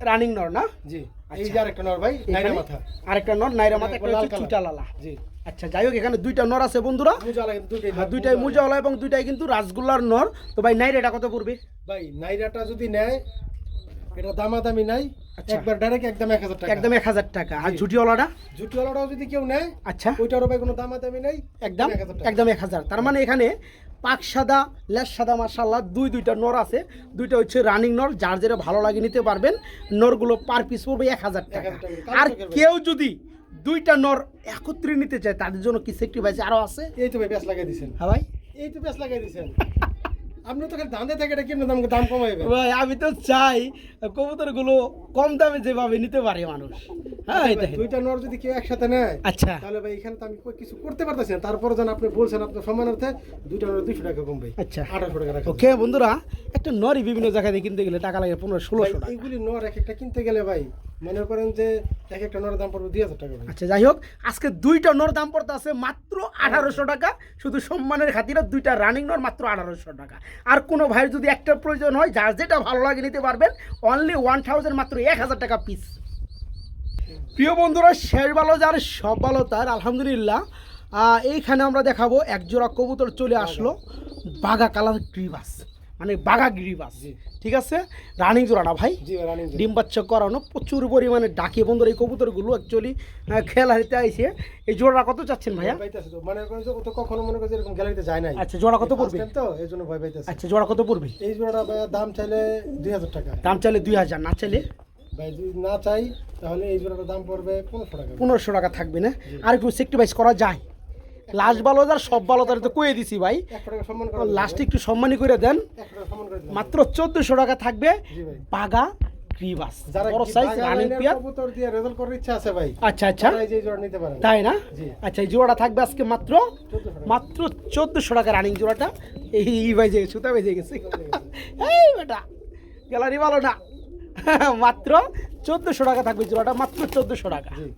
[SPEAKER 1] রানিং নর না?
[SPEAKER 2] জি। এই যে আরেকটা নর ভাই, নাইরা মাথা।
[SPEAKER 1] আরেকটা নর নাইরা মাথা, একটা
[SPEAKER 2] লাল
[SPEAKER 1] হচ্ছে
[SPEAKER 2] কালার।
[SPEAKER 1] চুটালালা।
[SPEAKER 2] জি।
[SPEAKER 1] আচ্ছা, যাই হোক, এখানে দুইটা নর আছে বন্ধুরা।
[SPEAKER 2] মুজালা কিন্তু দুইটাই।
[SPEAKER 1] হ্যাঁ, দুইটাই মুজওয়ালা এবং দুইটাই কিন্তু রাসগোল্লার নর। তো ভাই নাইরাটা কত পড়বে?
[SPEAKER 2] ভাই নাইরাটা যদি নেয়, এটা দামাদামি নাই,
[SPEAKER 1] আচ্ছা।
[SPEAKER 2] একবার ডাইরেক্ট একদম 1000 টাকা।
[SPEAKER 1] একদম 1000 টাকা। আর ঝুটিওয়ালাটা?
[SPEAKER 2] জুটিওয়ালাটাও যদি কেউ নেয়,
[SPEAKER 1] আচ্ছা,
[SPEAKER 2] ওইটারও ভাই কোনো দামাদামি নাই,
[SPEAKER 1] একদম
[SPEAKER 2] 1000 টাকা।
[SPEAKER 1] একদম 1000। তার মানে এখানে পাক সাদা, লেস সাদা, মাশাআল্লাহ দুইটা নর আছে। দুইটা হচ্ছে রানিং নর, যার যেটা ভালো লাগে নিতে পারবেন। নরগুলো পার পিস পড়বে 1000 টাকা।
[SPEAKER 2] 1000 টাকা।
[SPEAKER 1] আর কেউ যদি দুইটা নর একত্রে নিতে চায় তাদের জন্য কি সেক্রিফাইস আরো আছে?
[SPEAKER 2] এই তো ভাই ব্যাস লাগাই দিছেন।
[SPEAKER 1] হ্যাঁ ভাই,
[SPEAKER 2] এই তো ব্যাস লাগাই দিছেন। আপনি তো খালি দান্দে থাকে, এটা কেমন দাম কমাইবেন?
[SPEAKER 1] ভাই আমি তো চাই কবুতরগুলো কম দামে যেভাবে নিতে পারে মানুষ। হ্যাঁ,
[SPEAKER 2] ভাই,
[SPEAKER 1] এটা
[SPEAKER 2] দুইটা নর যদি কেউ একসাথে নেয়,
[SPEAKER 1] আচ্ছা
[SPEAKER 2] তাহলে ভাই এখানে তো আমি কিছু করতে পারতেছি না। তারপরে যেন আপনি বলছেন আপনার সম্মানার্থে দুইটা নর 200 টাকা কম ভাই।
[SPEAKER 1] আচ্ছা
[SPEAKER 2] 1800 টাকা রাখেন।
[SPEAKER 1] ওকে বন্ধুরা, একটা নরই বিভিন্ন জায়গায় কিনতে গেলে টাকা লাগে 1500-1600
[SPEAKER 2] ভাই,
[SPEAKER 1] টাকা।
[SPEAKER 2] এইগুলি নর এক একটা কিনতে গেলে ভাই মনে করেন যে এক একটা নরের দাম পড়বে 2000 টাকা ভাই।
[SPEAKER 1] আচ্ছা, যাই হোক, আজকে দুইটা নর দাম পড়তে আছে মাত্র 1800 টাকা। শুধু সম্মানের খাতিরে দুইটা রানিং নর মাত্র 1800 টাকা। আর কোনো ভাইয়ের যদি একটা প্রয়োজন হয়, যার যেটা ভালো লাগে নিতে পারবেন, অনলি 1000, মাত্র 1000 টাকা পিস। প্রিয় বন্ধুরা, শেষ ভালো যার সব ভালো তার, আলহামদুলিল্লাহ। এইখানে আমরা দেখাবো এক জোড়া কবুতর চলে আসলো, বাঘা কালার গ্রিবাস, মানে বাঘা গ্রিবাস।
[SPEAKER 2] জি।
[SPEAKER 1] ঠিক আছে, রানিং জোড়া না ভাই?
[SPEAKER 2] জি ভাই, রানিং
[SPEAKER 1] ডিম বাচ্চা করানো, প্রচুর পরিমাণে ডাকে বন্ধুরা এই কবুতরগুলো অ্যাকচুয়ালি খেলা হারিতে আইছে। এই জোড়া কত চাচ্ছেন ভাইয়া?
[SPEAKER 2] পাইতেছে তো, মনে করেন যে ও তো কখনো মনে করেন যে এরকম গ্যালারিতে যায় নাই।
[SPEAKER 1] আচ্ছা, জোড়া কত
[SPEAKER 2] এই
[SPEAKER 1] পড়বে?
[SPEAKER 2] first time তো এইজন্য ভয় পাইতেছে।
[SPEAKER 1] আচ্ছা, জোড়া কত পড়বে?
[SPEAKER 2] এই জোড়াটা ভাই দাম চাইলে 2000 টাকা।
[SPEAKER 1] দাম চাইলে 2000, না চাইলে
[SPEAKER 2] ভাই যদি না চাই তাহলে এই জোড়াটার দাম পড়বে 1500 টাকা।
[SPEAKER 1] 1500 টাকা থাকবে না? আর একটু সেক্রিফাইস করা যায়? লাস্ট ভালো যার সব ভালো তার তো কয়ে দিছি ভাই,
[SPEAKER 2] 100 টাকা সম্মান করে
[SPEAKER 1] লাস্টে একটু সম্মানী করে দেন।
[SPEAKER 2] 100 টাকা সম্মান করে দিলাম।
[SPEAKER 1] মাত্র 1400 টাকা থাকবে
[SPEAKER 2] জি ভাই।
[SPEAKER 1] বাঘা গ্রিবাস,
[SPEAKER 2] যারা
[SPEAKER 1] বড় সাইজ
[SPEAKER 2] বাঘা
[SPEAKER 1] রানিং
[SPEAKER 2] লাইনের
[SPEAKER 1] পেয়ার।
[SPEAKER 2] কবুতর দিয়ে রেজাল্ট করার ইচ্ছা আছে ভাই,
[SPEAKER 1] আচ্ছা আচ্ছা,
[SPEAKER 2] তারা এই যে জোড়া নিতে পারেন।
[SPEAKER 1] তাই না?
[SPEAKER 2] জি।
[SPEAKER 1] আচ্ছা, এই জোড়াটা থাকবে আজকে মাত্র 1400 টাকা রানিং জোড়াটা। এই ভাই যে সুতা বেজে গেছে, এই বেটা গ্যালারি ভালো না। মাত্র 1400 টাকা থাকবে জোড়াটা, মাত্র 1400 টাকা।
[SPEAKER 2] জি।